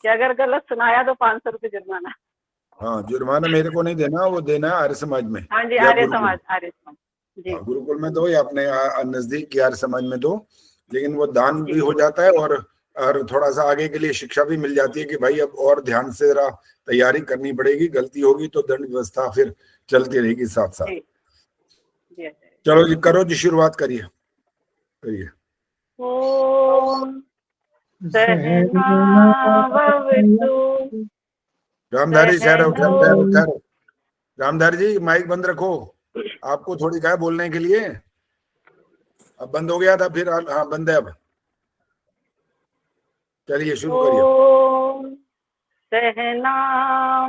कि अगर गलत सुनाया तो 500 रुपये जुर्माना। हाँ, जुर्माना मेरे को नहीं देना, वो देना है आर्य समाज में। हाँ जी, या आर्य गुरुकुल। समाज, आर्य समाज जी। हाँ, गुरुकुल में दो या अपने नजदीक के आर्य समाज में दो, लेकिन वो दान भी जी हो जाता है और थोड़ा सा आगे के लिए शिक्षा भी मिल जाती है कि भाई अब और ध्यान से जरा तैयारी करनी पड़ेगी, गलती होगी तो दंड व्यवस्था फिर चलती रहेगी साथ साथ। जी जी आचार्य। चलो जी, करो जी, शुरुआत करिए करिए। ओम सहनाववतु रामधारी ठहरो ठहरो ठहरो सहनौ। ठहरो। रामधारी जी माइक बंद रखो, आपको थोड़ी क्या है बोलने के लिए। अब बंद हो गया था फिर, हाँ बंद है अब। चलिए शुरू करिए। ओम सहनाववतु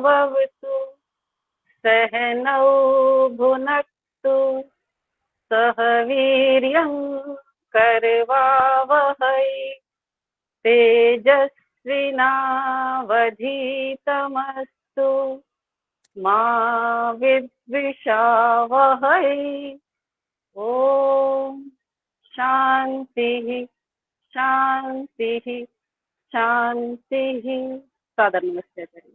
सहनौ भुनक्तु सह वीर्यं करवावहै तेजस्विनावधीतमस्तु मा विद्विषावहै। ओम शांति शांति शांति। सादर नमस्ते आचार्य।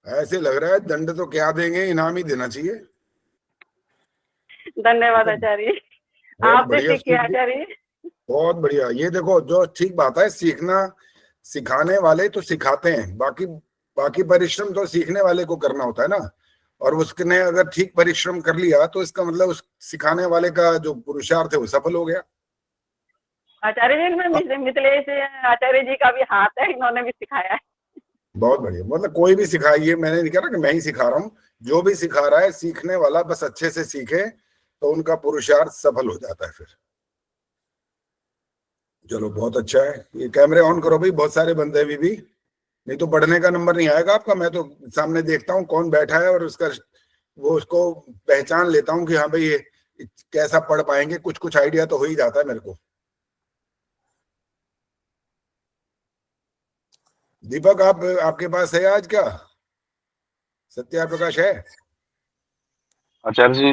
ऐसे लग रहा है दंड तो क्या देंगे, इनाम ही देना चाहिए। धन्यवाद आचार्य, बहुत आपसे बढ़िया सीखे आचार्य। बहुत बढ़िया। ये देखो, जो ठीक बात है, सीखना सिखाने वाले तो सिखाते हैं, बाकी बाकी परिश्रम तो सीखने वाले को करना होता है ना। और उसने अगर ठीक परिश्रम कर लिया तो इसका मतलब उस सिखाने वाले का जो पुरुषार्थ है वो सफल हो गया। आचार्य जी में मिथिलेश आचार्य जी का भी हाथ है, इन्होंने भी सिखाया है। बहुत बढ़िया। मतलब कोई भी सिखाइए, मैंने नहीं कह रहा कि मैं ही सिखा रहा हूँ, जो भी सिखा रहा है सीखने वाला बस अच्छे से सीखे तो उनका पुरुषार्थ सफल हो जाता है फिर। चलो बहुत अच्छा है। ये कैमरे ऑन करो भाई, बहुत सारे बंदे अभी भी, नहीं तो बढ़ने का नंबर नहीं आएगा आपका। मैं तो सामने देखता हूँ कौन बैठा है और उसको पहचान लेता हूँ कि हाँ भाई ये कैसा पढ़ पाएंगे। कुछ कुछ आइडिया तो हो ही जाता है मेरे को। दीपक, आपके पास है आज क्या सत्या प्रकाश है? आचार्य जी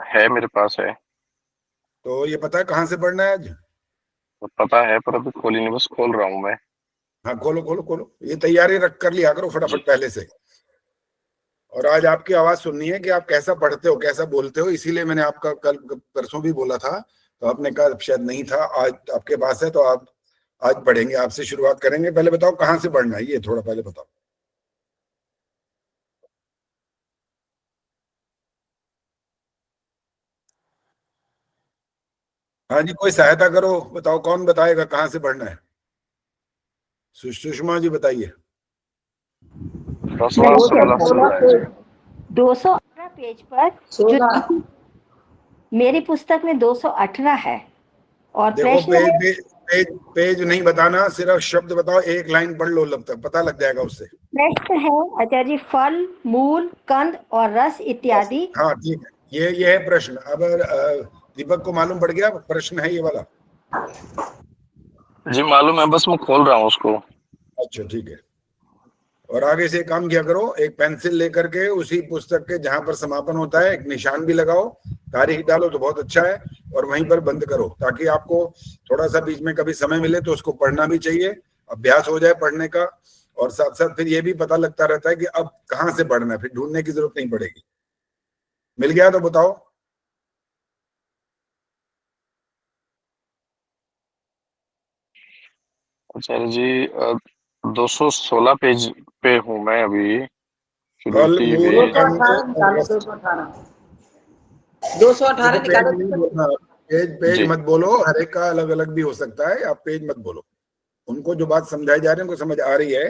है, मेरे पास है। तो ये पता है कहाँ से पढ़ना है आज? तो पता है पर अभी खोली नहीं, बस खोल रहा हूँ मैं। हाँ खोलो खोलो खोलो, ये तैयारी रख कर लिया करो फटाफट पहले से। और आज आपकी आवाज सुननी है कि आप कैसा पढ़ते हो, कैसा बोलते हो। इसीलिए मैंने आपका कल परसों भी बोला था, तो आपने कहा शायद नहीं था। आज आपके पास है तो आप आज पढ़ेंगे, आपसे शुरुआत करेंगे। पहले बताओ कहाँ से पढ़ना है, ये थोड़ा पहले बताओ। हाँ जी, कोई सहायता करो, बताओ कौन बताएगा कहाँ से पढ़ना है। सुषमा जी बताइए। 218 पेज पर जो मेरी पुस्तक में 218 है। और देखो प्रश्न पेज नहीं बताना, सिर्फ शब्द बताओ, एक लाइन पढ़ लो, पता लग जाएगा उससे। प्रश्न है आचार्य जी, फल, मूल, कंद और रस इत्यादि। हाँ ठीक है, ये है प्रश्न। अब दीपक को मालूम पड़ गया प्रश्न है ये वाला? जी मालूम है, बस मैं खोल रहा हूँ उसको। अच्छा ठीक है। और आगे से काम किया करो, एक पेंसिल लेकर के उसी पुस्तक के जहां पर समापन होता है एक निशान भी लगाओ, तारीख डालो तो बहुत अच्छा है। और वहीं पर बंद करो, ताकि आपको थोड़ा सा बीच में कभी समय मिले तो उसको पढ़ना भी चाहिए, अभ्यास हो जाए पढ़ने का। और साथ साथ फिर ये भी पता लगता रहता है कि अब कहाँ से पढ़ना है, फिर ढूंढने की जरूरत नहीं पड़ेगी। मिल गया तो बताओ। आचार्य जी 216 पेज पे हूँ मैं अभी। फल, मूल, कंद और रस। 218 निकालो। पेज जी। मत बोलो, हर एक का अलग अलग भी हो सकता है, आप पेज मत बोलो। उनको जो बात समझाई जा रही है उनको समझ आ रही है।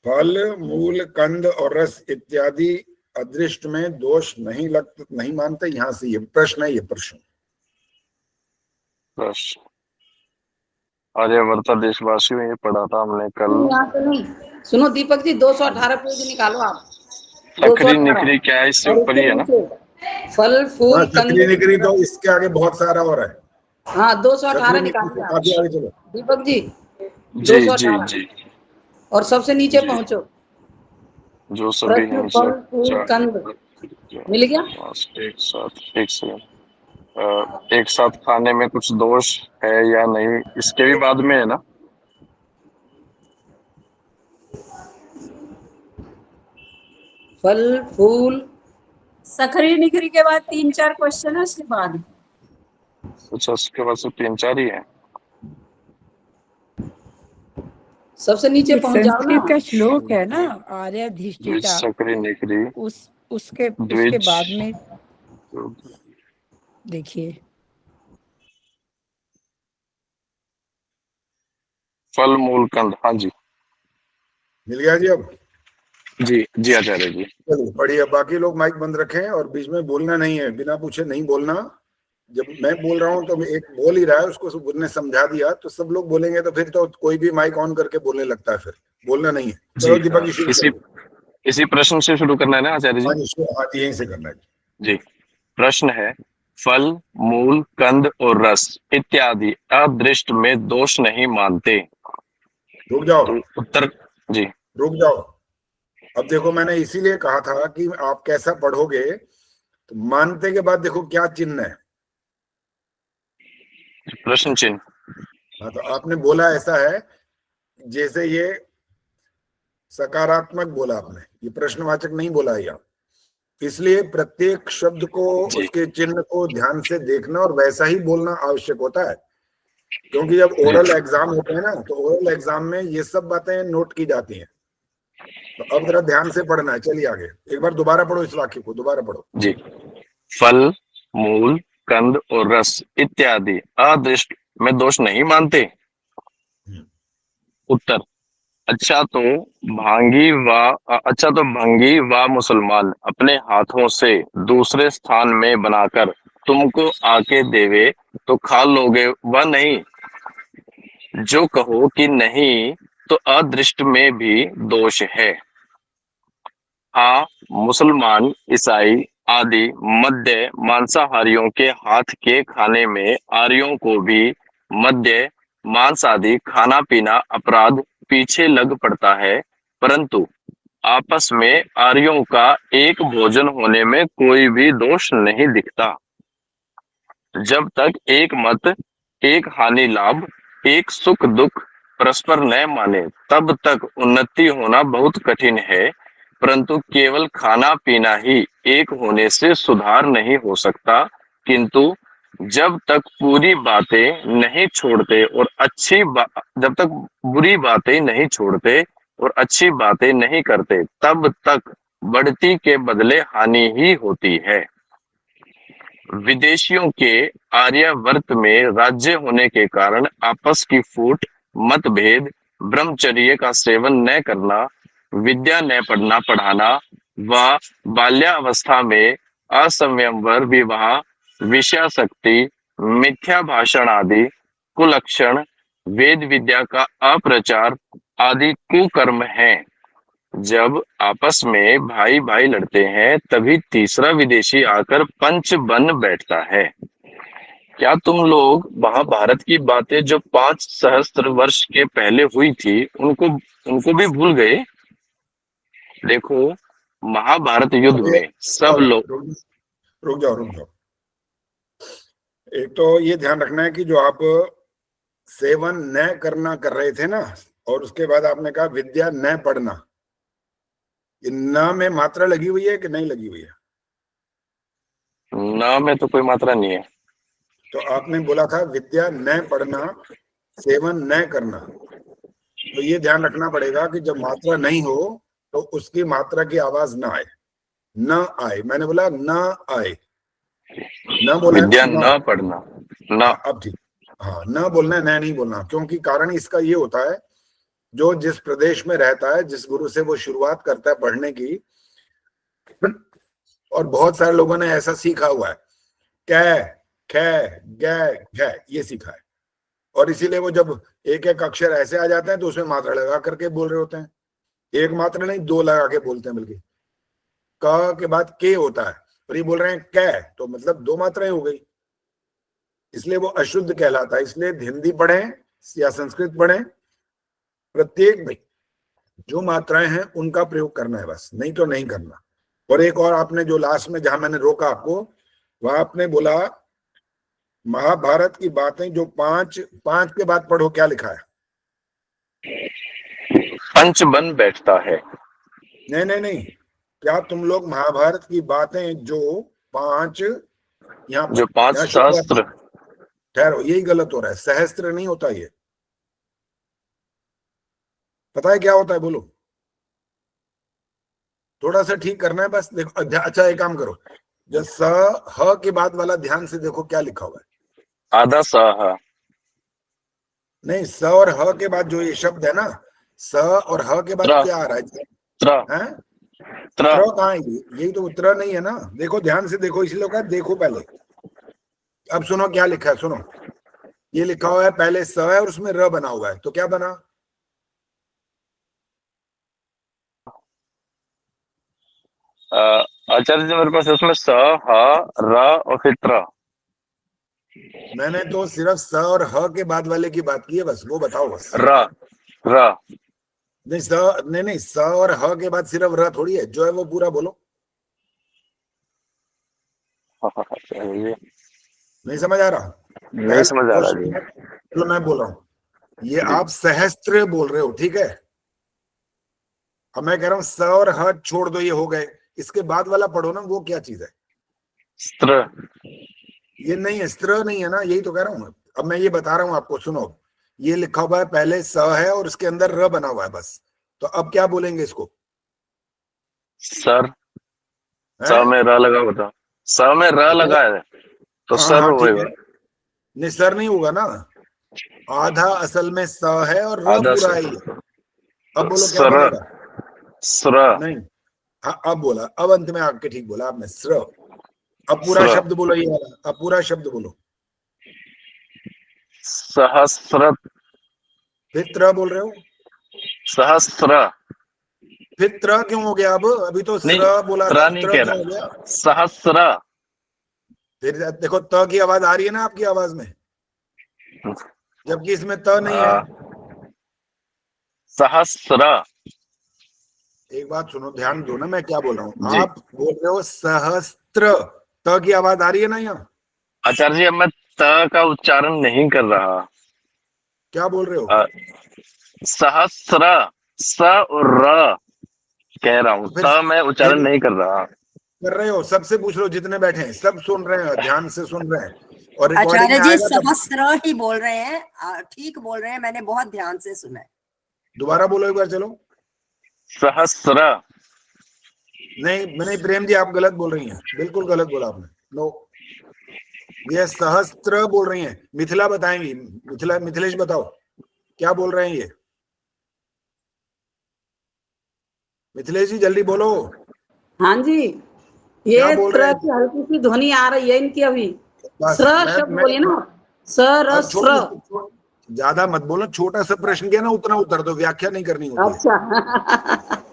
फल, मूल, कंद और रस इत्यादि अदृष्ट में दोष नहीं मानते, यहां से ये प्रश्न है। ये प्रश्न आर्यवर्ता देशवासियों में ये पढ़ा था हमने कल। यहाँ पे नहीं, सुनो दीपक जी, 218 पेज निकालो आप। सकरी निकरी क्या है, इससे ऊपर ही है ना? फल, फूल, सकरी निकरी तो कंद। इसके आगे बहुत सारा और है। हाँ 218 सकरी निकालिए आप काफी आगे चलो दीपक जी। जी जी 218 जी। और सबसे नीचे जी। पहुंचो। जो सभी प्रश्न, फल, फूल, कंद। मिल गया? एक साथ एक सेकंड। एक साथ खाने में कुछ दोष है या नहीं, इसके भी बाद में है ना? फल फूल सखरी निखरी के बाद 3-4 क्वेश्चन है उसके बाद। अच्छा, उसके बाद से 3-4 ही है। सबसे नीचे एक पहुंच जाओ संस्कृत ना। का श्लोक है ना, आर्याधिष्ठिता, सकरी निखरी उसके द्विज बाद में देखिए। फल मूल कंद। हाँ जी, मिल गया जी अब? जी जी आचार्य जी। चलो बढ़िया। बाकी लोग माइक बंद रखें और बीच में बोलना नहीं है, बिना पूछे नहीं बोलना। जब मैं बोल रहा हूँ तो एक बोल ही रहा है, उसको ने समझा दिया तो सब लोग बोलेंगे, तो फिर तो कोई भी माइक ऑन करके बोलने लगता है, फिर बोलना नहीं है। चलो दीपक जी शुरू करो। इसी प्रश्न से शुरू करना है ना आचार्य जी? हाँ जी, आज यहीं से करना है जी। प्रश्न है, फल मूल कंद और रस इत्यादि अदृष्ट में दोष नहीं मानते। रुक जाओ, तो उत्तर जी। रुक जाओ। अब देखो, मैंने इसीलिए कहा था कि आप कैसा पढ़ोगे, तो मानते के बाद देखो क्या चिन्ह है। प्रश्न चिन्ह। हाँ, तो आपने बोला ऐसा है जैसे ये सकारात्मक बोला आपने, ये प्रश्नवाचक नहीं बोला है यहाँ। इसलिए प्रत्येक शब्द को, उसके चिन्ह को ध्यान से देखना और वैसा ही बोलना आवश्यक होता है। क्योंकि जब ओरल एग्जाम होते हैं ना, तो ओरल एग्जाम में ये सब बातें नोट की जाती हैं। तो अब जरा ध्यान से पढ़ना है। चलिए आगे, एक बार दोबारा पढ़ो इस वाक्य को, दोबारा पढ़ो जी। फल मूल कंद और रस इत्यादि अदृष्ट में दोष नहीं मानते। उत्तर, अच्छा तो भंगी व मुसलमान अपने हाथों से दूसरे स्थान में बनाकर तुमको आके देवे तो खा लोगे व नहीं। जो कहो कि नहीं तो अदृष्ट में भी दोष है। हाँ, मुसलमान ईसाई आदि मध्य मांसाहारियों के हाथ के खाने में आर्यों को भी मध्य मांस आदि खाना पीना अपराध पीछे लग पड़ता है, परंतु आपस में आर्यों का एक भोजन होने में कोई भी दोष नहीं दिखता। जब तक एक मत, एक हानि लाभ, एक सुख दुख परस्पर न माने, तब तक उन्नति होना बहुत कठिन है। परंतु केवल खाना पीना ही एक होने से सुधार नहीं हो सकता। किंतु जब तक बुरी बातें नहीं छोड़ते और अच्छी बातें नहीं करते, तब तक बढ़ती के बदले हानि ही होती है। विदेशियों के आर्यावर्त में राज्य होने के कारण आपस की फूट, मतभेद, ब्रह्मचर्य का सेवन न करना, विद्या न पढ़ना पढ़ाना व बाल्यावस्था में असंयमवर विवाह, विषयासक्ति, मिथ्या भाषण आदि कुलक्षण, वेद विद्या का अप्रचार आदि कुकर्म हैं। जब आपस में भाई भाई लड़ते हैं, तभी तीसरा विदेशी आकर पंच बन बैठता है। क्या तुम लोग महाभारत की बातें जो 5 सहस्त्र वर्ष के पहले हुई थी, उनको भी भूल गए? देखो, महाभारत युद्ध में सब लोग। रुक जाओ। एक तो ये ध्यान रखना है कि जो आप सेवन न करना कर रहे थे ना, और उसके बाद आपने कहा विद्या न पढ़ना, ये न में मात्रा लगी हुई है कि नहीं लगी हुई है? न में तो कोई मात्रा नहीं है। तो आपने बोला था विद्या न पढ़ना, सेवन न करना। तो ये ध्यान रखना पड़ेगा कि जब मात्रा नहीं हो तो उसकी मात्रा की आवाज ना आए, न आए। मैंने बोला न आए, न बोला विद्या न पढ़ना, न। अब ठीक, हाँ, न बोलना है, न नहीं बोलना। क्योंकि कारण इसका ये होता है, जो जिस प्रदेश में रहता है, जिस गुरु से वो शुरुआत करता है पढ़ने की, और बहुत सारे लोगों ने ऐसा सीखा हुआ है, कै खे गे घे, ये सीखा है। और इसीलिए वो जब एक एक अक्षर ऐसे आ जाते हैं तो उसमें मात्रा लगा करके बोल रहे होते हैं। एक मात्रा नहीं, 2 लगा के बोलते हैं। बल्कि क के बाद के होता है, और ये बोल रहे हैं कै, तो मतलब 2 मात्राएं हो गई, इसलिए वो अशुद्ध कहलाता है। इसलिए हिंदी पढ़ें या संस्कृत पढ़ें, प्रत्येक में जो मात्राएं हैं उनका प्रयोग करना है बस, नहीं तो नहीं करना। और एक और आपने जो लास्ट में, जहां मैंने रोका आपको, वहां आपने बोला महाभारत की बातें जो पांच पांच के बाद पढ़ो, क्या लिखा है? पंच बन बैठता है। नहीं नहीं नहीं, क्या तुम लोग महाभारत की बातें जो पांच, यहाँ जो पर पांच यहाँ शास्त्र, ठहरो, यही गलत हो रहा है, सहस्त्र नहीं होता ये। पता है क्या होता है? बोलो, थोड़ा सा ठीक करना है बस। देखो अच्छा, एक काम करो, जो स ह के बाद वाला ध्यान से देखो क्या लिखा हुआ है। आधा सहा, नहीं, स और ह के बाद जो ये शब्द है ना, स और ह के बाद त्र, क्या आ रहा है? त्र, हैं? त्र, त्र कहाँ है? यही तो उत्तर नहीं है ना। देखो ध्यान से देखो, इसलिए कहा देखो पहले। अब सुनो क्या लिखा है, सुनो। ये लिखा हुआ है पहले स है और उसमें र बना हुआ है, तो क्या बना? आचार्य जी मेरे पास है उसमें स, ह, र और फिर त्र। मैंने तो सिर्फ स और ह के बाद वाले की बात की है, बस वो बताओ बस। र, र, नहीं स, नहीं नहीं, स और ह के बाद सिर्फ र थोड़ी है, जो है वो पूरा बोलो। नहीं समझ आ रहा? नहीं समझ आ रहा जी। चलो मैं बोल रहा हूँ, ये आप सहस्त्र बोल रहे हो, ठीक है? अब मैं कह रहा हूँ स और ह छोड़ दो, ये हो गए, इसके बाद वाला पढ़ो ना, वो क्या चीज है? स्त्र, ये नहीं है, स्त्र नहीं है ना, यही तो कह रहा हूँ। अब मैं ये बता रहा हूँ आपको, सुनो। ये लिखा हुआ है पहले स है और उसके अंदर र बना हुआ है बस, तो अब क्या बोलेंगे इसको? सर, स हैं? में र लगा होता, स में र लगा है तो हाँ सर हाँ ठीक होएगा। है, नहीं सर नहीं होगा ना, आधा असल में स है और र आधा पूरा सर, है ये। अब बोलो क्या सर, बनेगा? स्र, नहीं, हाँ अब बोला, अब अंत में आके ठीक बोला आपने, स्र। अब पूरा स्र, शब्द बोलो ये वाला, अब पूरा शब्द बोलो। सहस्र, फिर त्र बोल रहे हो, सहस्र, फिर त्र क्यों हो गया? अब अभी तो नहीं स्र बोला था, त्र नहीं त्र कह क्यों हो गया? रहा, सहस्र। फिर देखो त की आवाज आ रही है ना आपकी आवाज में, जबकि इसमें त नहीं है। सहस्र, एक बात सुनो, ध्यान दो ना, मैं क्या बोल रहा हूँ। जी आप बोल रहे हो सहस्त्र, त की आवाज आ रही है ना यहाँ? आचार्य जी अब मैं त का उच्चारण नहीं कर रहा। क्या बोल रहे हो? सहस्र, स और र कह रहा हूँ, तो फिर त मैं उच्चारण नहीं कर रहा। कर रहे हो, सबसे पूछ लो, जितने बैठे हैं सब सुन रहे हैं, ध्यान से सुन रहे हैं, और रिकॉर्डिंग आचार्य में जी आएगा तब। सहस्त्र ही बोल रहे हैं, ठीक बोल रहे हैं, मैंने बहुत ध्यान से सुना है। दोबारा बोलो एक बार, चलो। सहस्र, नहीं नहीं प्रेम जी, आप गलत बोल रही हैं, बिल्कुल गलत बोला आपने। नो, ये सहस्त्र बोल रही हैं। मिथिला बताएंगी, मिथिलेश बताओ क्या बोल रहे हैं ये। मिथिलेश जी जल्दी बोलो, हाँ जी, क्या ये बोल रहे त्र हैं? की हल्की सी ध्वनि आ रही है इनकी अभी। बस स्र शब्द बोलिए ना, सर अब स्र। ज्यादा मत बोलो, छोटा सा प्रश्न किया ना, उतना उत्तर दो, व्याख्या नहीं करनी होती है। अच्छा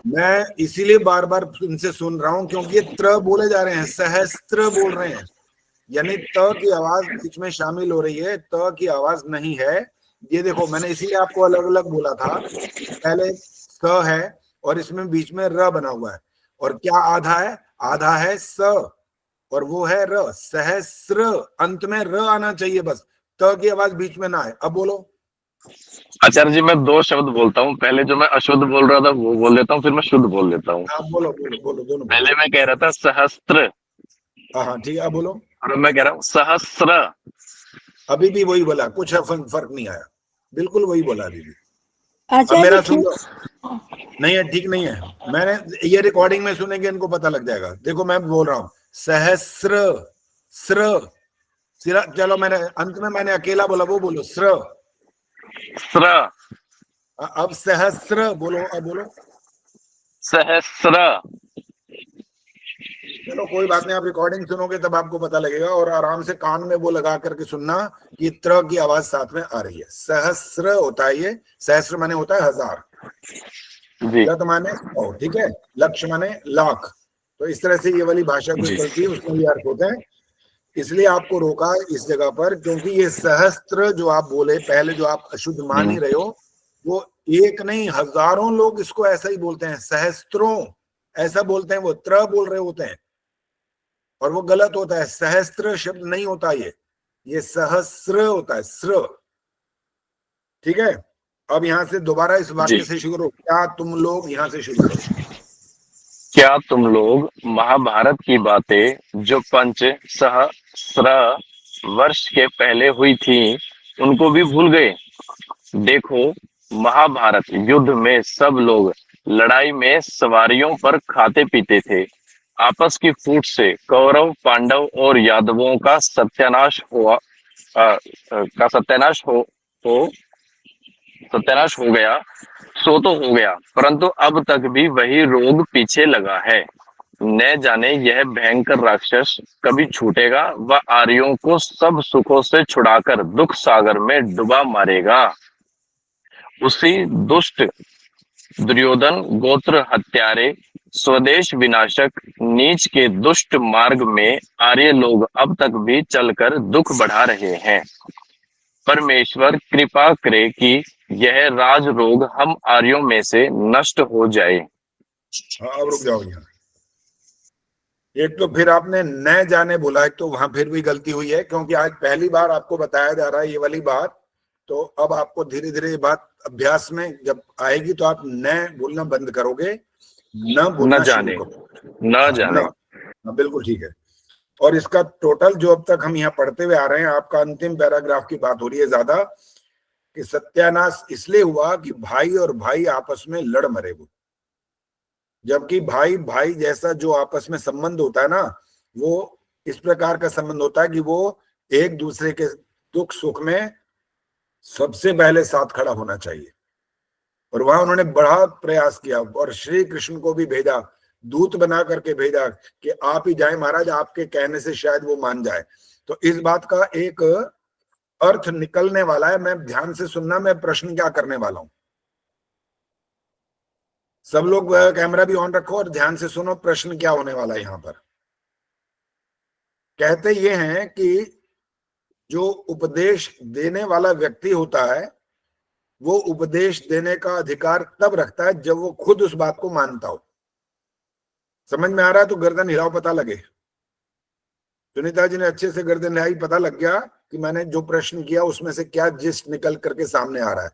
मैं इसीलिए बार बार इनसे सुन रहा हूं, क्योंकि ये त्र बोले जा रहे हैं, सहस्त्र बोल रहे हैं, यानी त की आवाज बीच में शामिल हो रही है, त की आवाज नहीं है। ये देखो, मैंने इसीलिए आपको अलग अलग बोला था, पहले स है और इसमें बीच में र बना हुआ है, और क्या आधा है? आधा है स और वो है र, सहस्र, अंत में र आना चाहिए बस, त की आवाज बीच में ना आए। अब बोलो। आचार्य जी मैं दो शब्द बोलता हूँ, पहले जो मैं अशुद्ध बोल रहा था वो बोल देता हूँ, फिर मैं शुद्ध बोल देता हूँ। आप बोलो बोलो बोलो, दोनों बोलो। पहले मैं कह रहा था सहस्त्र, हाँ हाँ ठीक है, अब बोलो। और अब मैं कह रहा हूँ सहस्र। अभी भी वही बोला, कुछ फर्क नहीं आया, बिल्कुल वही बोला अभी भी। अब आचार्य मेरा जी सुन लो, नहीं है, ठीक नहीं है, मैंने ये रिकॉर्डिंग में सुनेंगे, इनको पता लग जाएगा। देखो मैं बोल रहा हूँ सहस्र, स्र, सिरा, चलो मैंने अंत में मैंने अकेला बोला, वो बोलो स्र। स्र, अब सहस्र बोलो, अब बोलो। सहस्र, चलो कोई बात नहीं, आप रिकॉर्डिंग सुनोगे तब आपको पता लगेगा, और आराम से कान में वो लगा करके सुनना कि त्र की आवाज साथ में आ रही है। सहस्र होता है ये, सहस्र माने होता है हजार, जी शत माने 100, ठीक है, लक्ष माने लाख। तो इस तरह से ये वाली भाषा जो जी चलती है उसमें ये अर्थ होते हैं। इसलिए आपको रोका इस जगह पर, क्योंकि ये सहस्त्र जो आप बोले पहले, जो आप अशुद्ध मान ही रहे हो, वो एक नहीं हजारों लोग इसको ऐसा ही बोलते हैं, सहस्त्रों ऐसा बोलते हैं, वो त्र बोल रहे होते हैं, और वो गलत होता है, सहस्त्र शब्द नहीं होता ये। ये सहस्र होता है, स्र। ठीक है, अब यहां से दोबारा इस वाक्य जी। से शुरू करो। क्या तुम लोग, यहां से शुरू करो। क्या तुम लोग महाभारत की बातें जो 5 सहस्र वर्ष के पहले हुई थी उनको भी भूल गए? देखो, महाभारत युद्ध में सब लोग लड़ाई में सवारियों पर खाते पीते थे। आपस की फूट से कौरव, पांडव और यादवों का सत्यानाश हुआ का सत्यानाश हो गया। सो तो हो गया, परंतु अब तक भी वही रोग पीछे लगा है। न जाने यह भयंकर राक्षस कभी छूटेगा व आर्यों को सब सुखों से छुड़ाकर दुख सागर में डुबा मारेगा। उसी दुष्ट दुर्योधन गोत्र हत्यारे, स्वदेश विनाशक, नीच के दुष्ट मार्ग में आर्य लोग अब तक भी चलकर दुख बढ़ा रहे हैं। परमेश्वर कृपा करे कि यह राज रोग हम आर्यों में से नष्ट हो जाए। हाँ, अब रुक जाओ यहाँ। एक तो फिर आपने न जाने बोला, एक तो वहां फिर भी गलती हुई है, क्योंकि आज पहली बार आपको बताया जा रहा है ये वाली बात। तो अब आपको धीरे धीरे ये बात अभ्यास में जब आएगी तो आप न बोलना बंद करोगे, न बोलना न जाने, शुरू करो। न जाने। हाँ, बिल्कुल ठीक है। और इसका टोटल जो अब तक हम यहाँ पढ़ते हुए आ रहे हैं, आपका अंतिम पैराग्राफ की बात हो रही है ज्यादा, कि सत्यानाश इसलिए हुआ कि भाई और भाई आपस में लड़ मरे वो। जबकि भाई भाई जैसा जो आपस में संबंध होता है ना, वो इस प्रकार का संबंध होता है कि वो एक दूसरे के दुख सुख में सबसे पहले साथ खड़ा होना चाहिए। और वहां उन्होंने बड़ा प्रयास किया और श्री कृष्ण को भी भेजा, दूत बना करके भेजा कि आप ही जाए महाराज, आपके कहने से शायद वो मान जाए। तो इस बात का एक अर्थ निकलने वाला है। मैं ध्यान से सुनना, मैं प्रश्न क्या करने वाला हूं। सब लोग कैमरा भी ऑन रखो और ध्यान से सुनो, प्रश्न क्या होने वाला है यहाँ पर। कहते ये हैं कि जो उपदेश देने वाला व्यक्ति होता है वो उपदेश देने का अधिकार तब रखता है जब वो खुद उस बात को मानता हो। समझ में आ रहा है तो गर्दन हिलाओ, पता लगे। सुनीता जी ने अच्छे से गर्दन हिलाई, पता लग गया कि मैंने जो प्रश्न किया उसमें से क्या जिस्ट निकल करके सामने आ रहा है।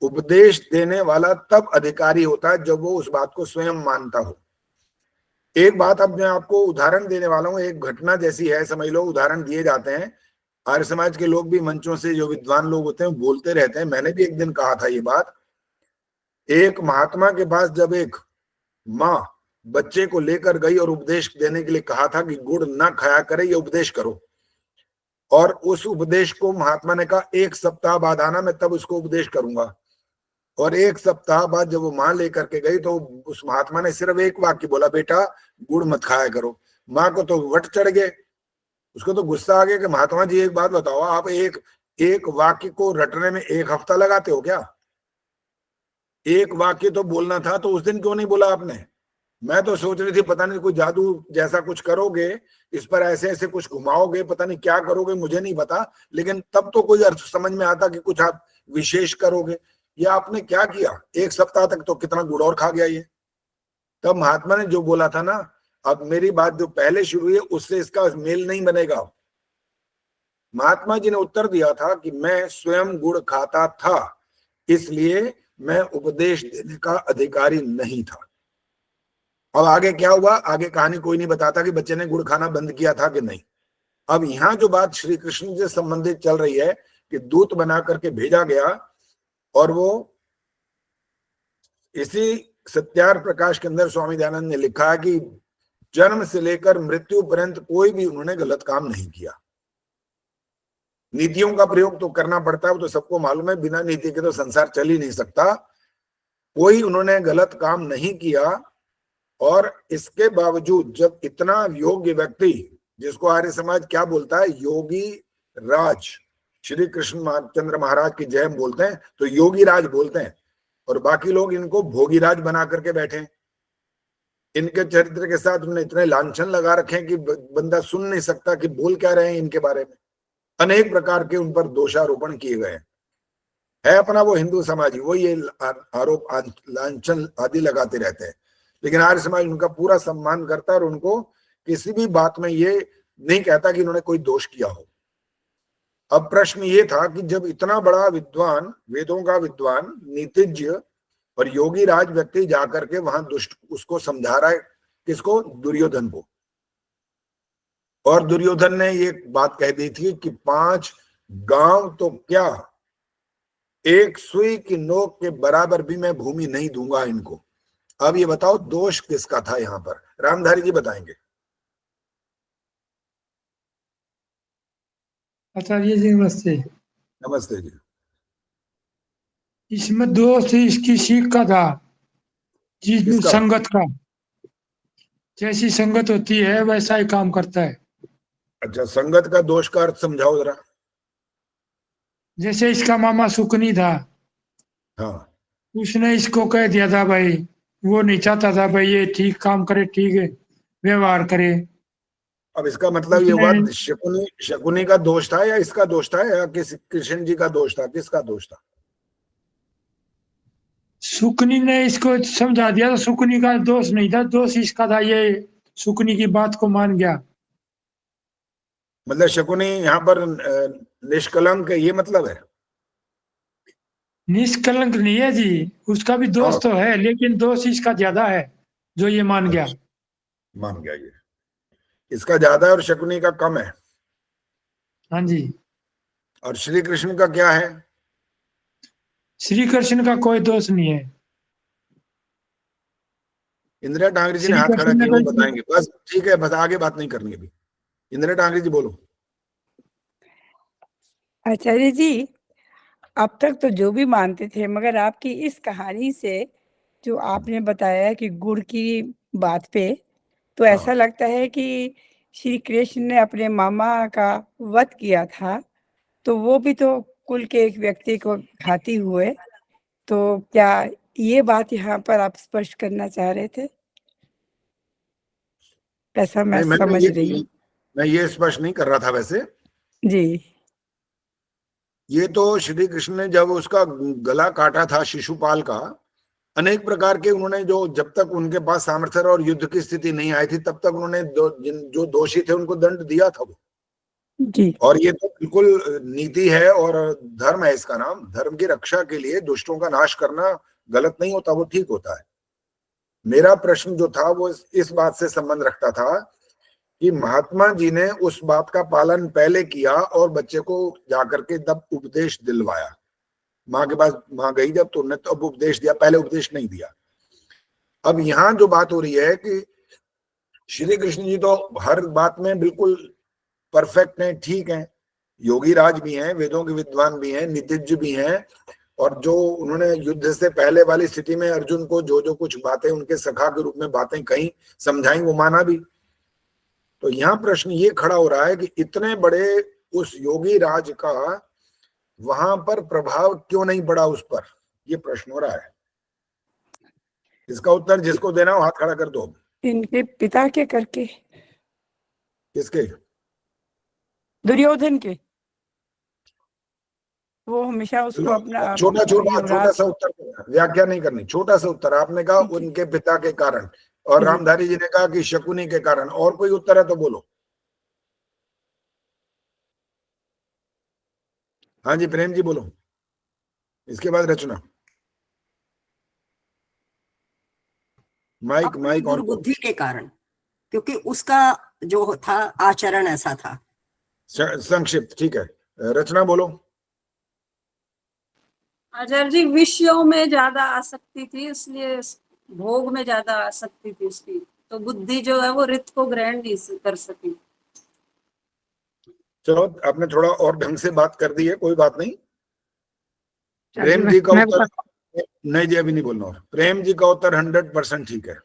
उपदेश देने वाला तब अधिकारी होता है जब वो उस बात को स्वयं मानता हो। एक बात अब मैं आपको उदाहरण देने वाला हूं, एक घटना जैसी है, समझ लो। उदाहरण दिए जाते हैं, आर्य समाज के लोग भी मंचों से, जो विद्वान लोग होते हैं, बोलते रहते हैं। मैंने भी एक दिन कहा था ये बात। एक महात्मा के पास जब एक माँ बच्चे को लेकर गई और उपदेश देने के लिए कहा था कि गुड़ ना खाया करे, ये उपदेश करो। और उस उपदेश को महात्मा ने कहा 1 सप्ताह बाद आना, मैं तब उसको उपदेश करूंगा। और 1 सप्ताह बाद जब वो माँ लेकर के गई तो उस महात्मा ने सिर्फ एक वाक्य बोला, बेटा गुड़ मत खाया करो। माँ को तो वट चढ़ गए, उसको तो गुस्सा आ गया कि महात्मा जी एक बात बताओ, आप एक वाक्य को रटने में 1 हफ्ता लगाते हो क्या? एक वाक्य तो बोलना था, तो उस दिन क्यों नहीं बोला आपने? मैं तो सोच रही थी पता नहीं कोई जादू जैसा कुछ करोगे, इस पर ऐसे ऐसे कुछ घुमाओगे, पता नहीं क्या करोगे, मुझे नहीं पता, लेकिन तब तो कोई अर्थ समझ में आता कि कुछ आप विशेष करोगे। ये आपने क्या किया? 1 सप्ताह तक तो कितना गुड़ और खा गया ये। तब महात्मा ने जो बोला था ना, अब मेरी बात जो पहले शुरू हुई है उससे इसका मेल नहीं बनेगा। महात्मा जी ने उत्तर दिया था कि मैं स्वयं गुड़ खाता था, इसलिए मैं उपदेश देने का अधिकारी नहीं था। अब आगे क्या हुआ, आगे कहानी कोई नहीं बताता कि बच्चे ने गुड़ खाना बंद किया था कि नहीं। अब यहाँ जो बात श्री कृष्ण से संबंधित चल रही है कि दूत बना करके भेजा गया, और वो इसी सत्यार प्रकाश के अंदर स्वामी दयानंद ने लिखा है कि जन्म से लेकर मृत्यु पर्यंत कोई भी उन्होंने गलत काम नहीं किया। नीतियों का प्रयोग तो करना पड़ता है, वो तो सबको मालूम है, बिना नीति के तो संसार चल ही नहीं सकता। कोई उन्होंने गलत काम नहीं किया। और इसके बावजूद जब इतना योग्य व्यक्ति, जिसको आर्य समाज क्या बोलता है, योगी राज, श्री कृष्ण चंद्र महाराज की जय बोलते हैं तो योगी राज बोलते हैं, और बाकी लोग इनको भोगी राज बना करके बैठे। इनके चरित्र के साथ उन्होंने इतने लांछन लगा रखे हैं कि बंदा सुन नहीं सकता कि बोल क्या रहे हैं इनके बारे में। अनेक प्रकार के उन पर दोषारोपण किए गए है अपना वो हिंदू समाज ही, वो ये आरोप लांछन आदि लगाते रहते हैं। लेकिन आर्य समाज उनका पूरा सम्मान करता है और उनको किसी भी बात में ये नहीं कहता कि इन्होंने कोई दोष किया हो। अब प्रश्न ये था कि जब इतना बड़ा विद्वान, वेदों का विद्वान, नीतिज्ञ और योगी राज व्यक्ति जाकर के वहां दुष्ट उसको समझा रहा है, किसको? दुर्योधन को। और दुर्योधन ने ये बात कह दी थी कि 5 गांव तो क्या, एक सुई की नोक के बराबर भी मैं भूमि नहीं दूंगा इनको। अब ये बताओ दोष किसका था यहां पर? रामधारी जी बताएंगे। आचार्य जी नमस्ते। नमस्ते जी। इसमें दोष इसकी सीख का था, जिस किसका? संगत का। जैसी संगत होती है वैसा ही काम करता है। अच्छा, संगत का दोष का अर्थ समझाओ जरा। जैसे इसका मामा सुकनी था, हाँ, उसने इसको कह दिया था भाई, वो नहीं चाहता था भाई ये ठीक काम करे, ठीक है व्यवहार करे। अब इसका मतलब ये हुआ उसने शकुनी का दोष था या इसका दोष था या कृष्ण जी का दोष था? किसका दोष था? सुकनी ने इसको समझा दिया था, सुकनी का दोष नहीं था, दोष इसका था, ये सुकनी की बात को मान गया। मतलब शकुनी यहाँ पर निष्कलंक है, ये मतलब है? निष्कलंक नहीं है जी, उसका भी दोष तो है, लेकिन दोष इसका ज्यादा है जो ये मान गया। मान गया, ये इसका ज्यादा है और शकुनी का कम है। हाँ जी। और श्री कृष्ण का क्या है? श्री कृष्ण का कोई दोष नहीं है। इंदिरा टांगरी जी ने श्री हाथ खड़ा कृष्ण ने किया, वो कोई- बताएंगे। बस ठीक है, बस आगे बात नहीं करनी अभी। इंदिरा टांगरी जी बोलो। आचार्य जी, अब तक तो जो भी मानते थे, मगर आपकी इस कहानी से जो आपने बताया कि गुड़ की बात पे, तो ऐसा लगता है कि श्री कृष्ण ने अपने मामा का वध किया था, तो वो भी तो कुल के एक व्यक्ति को घाती हुए। तो क्या ये बात यहाँ पर आप स्पष्ट करना चाह रहे थे? ऐसा मैं नहीं, समझ रही हूँ। मैं ये स्पष्ट नहीं कर रहा था वैसे। जी ये तो श्री कृष्ण ने जब उसका गला काटा था शिशुपाल का, अनेक प्रकार के उन्होंने जब तक उनके पास सामर्थ्य और युद्ध की स्थिति नहीं आई थी तब तक उन्होंने जो दोषी थे उनको दंड दिया था वो। जी। और ये तो बिल्कुल नीति है और धर्म है, इसका नाम। धर्म की रक्षा के लिए दुष्टों का नाश करना गलत नहीं होता, वो ठीक होता है। मेरा प्रश्न जो था वो इस बात से संबंध रखता था कि महात्मा जी ने उस बात का पालन पहले किया और बच्चे को जाकर के तब उपदेश दिलवाया। माँ के पास माँ गई जब, तो उन्होंने तब उपदेश दिया, पहले उपदेश नहीं दिया। अब यहाँ जो बात हो रही है कि श्री कृष्ण जी तो हर बात में बिल्कुल परफेक्ट हैं, ठीक हैं, योगी राज भी हैं, वेदों के विद्वान भी हैं, नीतिज्ञ भी हैं। और जो उन्होंने युद्ध से पहले वाली स्थिति में अर्जुन को जो कुछ बातें उनके सखा के रूप में बातें कही, समझाई, वो माना भी। तो यहाँ प्रश्न ये खड़ा हो रहा है कि इतने बड़े उस योगी राज का वहां पर प्रभाव क्यों नहीं पड़ा उस पर, ये प्रश्न हो रहा है। इसका उत्तर जिसको देना हो हाथ खड़ा कर दो। इनके पिता के करके। किसके? दुर्योधन के। वो हमेशा उसको अपना छोटा सा उत्तर, व्याख्या नहीं करनी, छोटा सा उत्तर। आपने कहा उनके पिता के कारण, और रामधारी जी ने कहा कि शकुनी के कारण। और कोई उत्तर है तो बोलो। हाँ जी, प्रेम जी बोलो, इसके बाद रचना। माइक माइक और दुर्बुद्धि के कारण, क्योंकि उसका जो था आचरण ऐसा था। संक्षिप्त, ठीक है। रचना बोलो। आचार्य जी, विषयों में ज्यादा आसक्ति थी, इसलिए भोग में ज्यादा आसक्ति थी उसकी, तो बुद्धि जो है वो रित को ग्रहण नहीं कर सकी। चलो, आपने थोड़ा और ढंग से बात कर दी है, कोई बात नहीं। प्रेम जी का उत्तर नहीं जी, अभी नहीं बोलना। और प्रेम जी का उत्तर 100% ठीक है।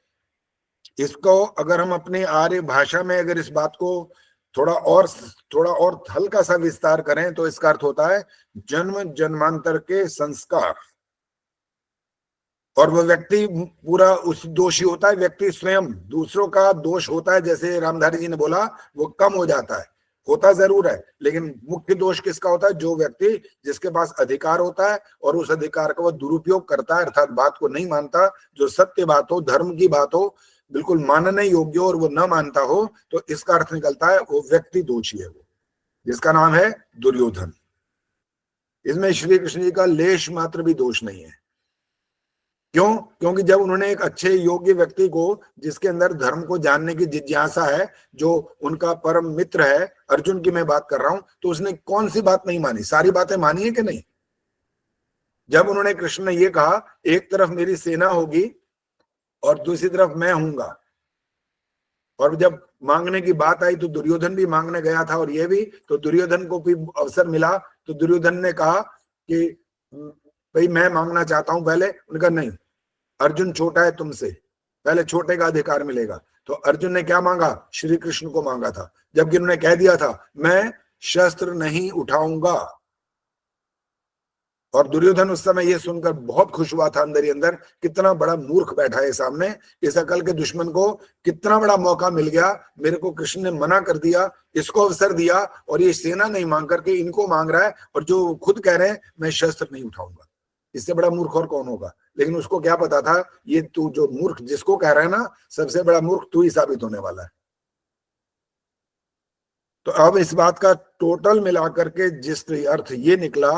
इसको अगर हम अपनी आर्य भाषा में अगर इस बात को थोड़ा और हल्का सा विस्तार करें तो इसका अर्थ होता है जन्म जन्मांतर के संस्कार। और वो व्यक्ति पूरा उस दोषी होता है, व्यक्ति स्वयं दूसरों का दोष होता है, जैसे रामधारी जी ने बोला, वो कम हो जाता है, होता जरूर है, लेकिन मुख्य दोष किसका होता है? जो व्यक्ति जिसके पास अधिकार होता है और उस अधिकार का वो दुरुपयोग करता है, अर्थात बात को नहीं मानता, जो सत्य बात हो, धर्म की बात हो, बिल्कुल मानने योग्य और वो न मानता हो, तो इसका अर्थ निकलता है वो व्यक्ति दोषी है, वो जिसका नाम है दुर्योधन। इसमें श्री कृष्ण जी का लेश मात्र भी दोष नहीं है। क्यों? क्योंकि जब उन्होंने एक अच्छे योग्य व्यक्ति को, जिसके अंदर धर्म को जानने की जिज्ञासा है, जो उनका परम मित्र है, अर्जुन की मैं बात कर रहा हूं, तो उसने कौन सी बात नहीं मानी? सारी बातें मानी है कि नहीं? जब उन्होंने, कृष्ण ने ये कहा एक तरफ मेरी सेना होगी और दूसरी तरफ मैं हूंगा, और जब मांगने की बात आई तो दुर्योधन भी मांगने गया था और ये भी, तो दुर्योधन को भी अवसर मिला तो दुर्योधन ने कहा कि भाई मैं मांगना चाहता हूं पहले। उन्होंने कहा नहीं, अर्जुन छोटा है तुमसे, पहले छोटे का अधिकार मिलेगा। तो अर्जुन ने क्या मांगा? श्री कृष्ण को मांगा था, जबकि उन्होंने कह दिया था मैं शस्त्र नहीं उठाऊंगा। और दुर्योधन उस समय ये सुनकर बहुत खुश हुआ था अंदर ही अंदर, कितना बड़ा मूर्ख बैठा है सामने, इस अकल के दुश्मन को कितना बड़ा मौका मिल गया, मेरे को कृष्ण ने मना कर दिया, इसको अवसर दिया, और ये सेना नहीं मांग करके इनको मांग रहा है, और जो खुद कह रहे हैं मैं शस्त्र नहीं उठाऊंगा। इससे बड़ा मूर्ख और कौन होगा? लेकिन उसको क्या पता था, ये तू जो मूर्ख जिसको कह रहा है ना, सबसे बड़ा मूर्ख तू ही साबित होने वाला है। तो अब इस बात का टोटल मिलाकर के जिस अर्थ ये निकला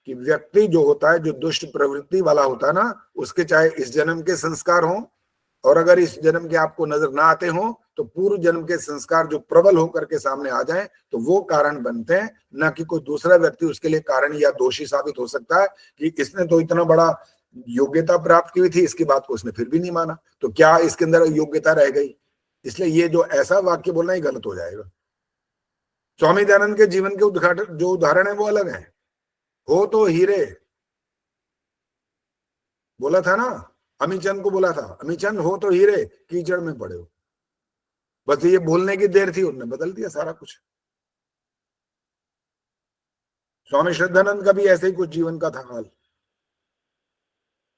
कि व्यक्ति जो होता है, जो दुष्ट प्रवृत्ति वाला होता है ना, उसके चाहे इस जन्म के संस्कार हो, और अगर इस जन्म के आपको नजर ना आते हो तो पूर्व जन्म के संस्कार जो प्रबल होकर के सामने आ जाएं तो वो कारण बनते हैं, ना कि कोई दूसरा व्यक्ति उसके लिए कारण या दोषी साबित हो सकता है कि इसने तो इतना बड़ा योग्यता प्राप्त की हुई थी, इसकी बात को उसने फिर भी नहीं माना, तो क्या इसके अंदर योग्यता रह गई? इसलिए ये जो ऐसा वाक्य बोलना ही गलत हो जाएगा। स्वामी दयानंद के जीवन के उद्घाटन जो उदाहरण है वो अलग है। हो तो हीरे, बोला था ना, अमीचंद को बोला था, अमीचंद हो तो हीरे कीचड़ में पड़े हो। बस ये बोलने की देर थी, उन्होंने बदल दिया सारा कुछ। स्वामी श्रद्धानंद का भी ऐसे ही कुछ जीवन का था हाल।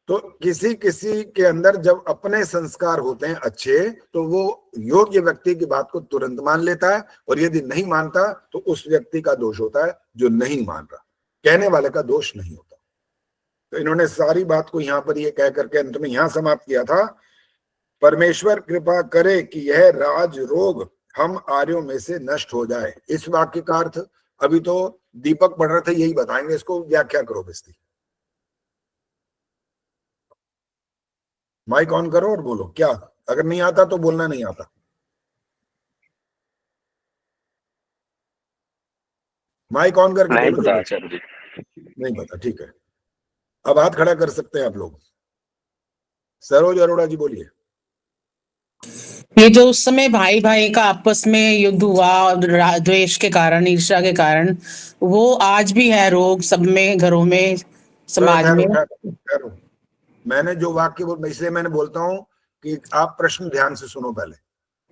तो किसी किसी के अंदर जब अपने संस्कार होते हैं अच्छे, तो वो योग्य व्यक्ति की बात को तुरंत मान लेता है, और यदि नहीं मानता तो उस व्यक्ति का दोष होता है जो नहीं मान रहा, कहने वाले का दोष नहीं होता। तो इन्होंने सारी बात को यहां पर ये कह करके अंत में यहां समाप्त किया था, परमेश्वर कृपा करे कि यह राज रोग हम आर्यों में से नष्ट हो जाए। इस वाक्य का अर्थ अभी तो दीपक पढ़ रहे थे, यही बताएंगे, इसको व्याख्या करो बेस्ती। माइक ऑन करो और बोलो, क्या अगर नहीं आता तो बोलना नहीं आता। माइक ऑन करके नहीं बोलो। पता आचार्य जी, नहीं पता, ठीक है। अब हाथ खड़ा कर सकते हैं आप लोग। सरोज अरोड़ा जी बोलिए। ये जो उस समय भाई भाई का आपस में युद्ध हुआ द्वेष के कारण, ईर्ष्या के कारण, वो आज भी है रोग सब में, घरों में, समाज में। ठहरो, मैंने जो वाक्य बोल, इसलिए मैंने बोलता हूं कि आप प्रश्न ध्यान से सुनो पहले,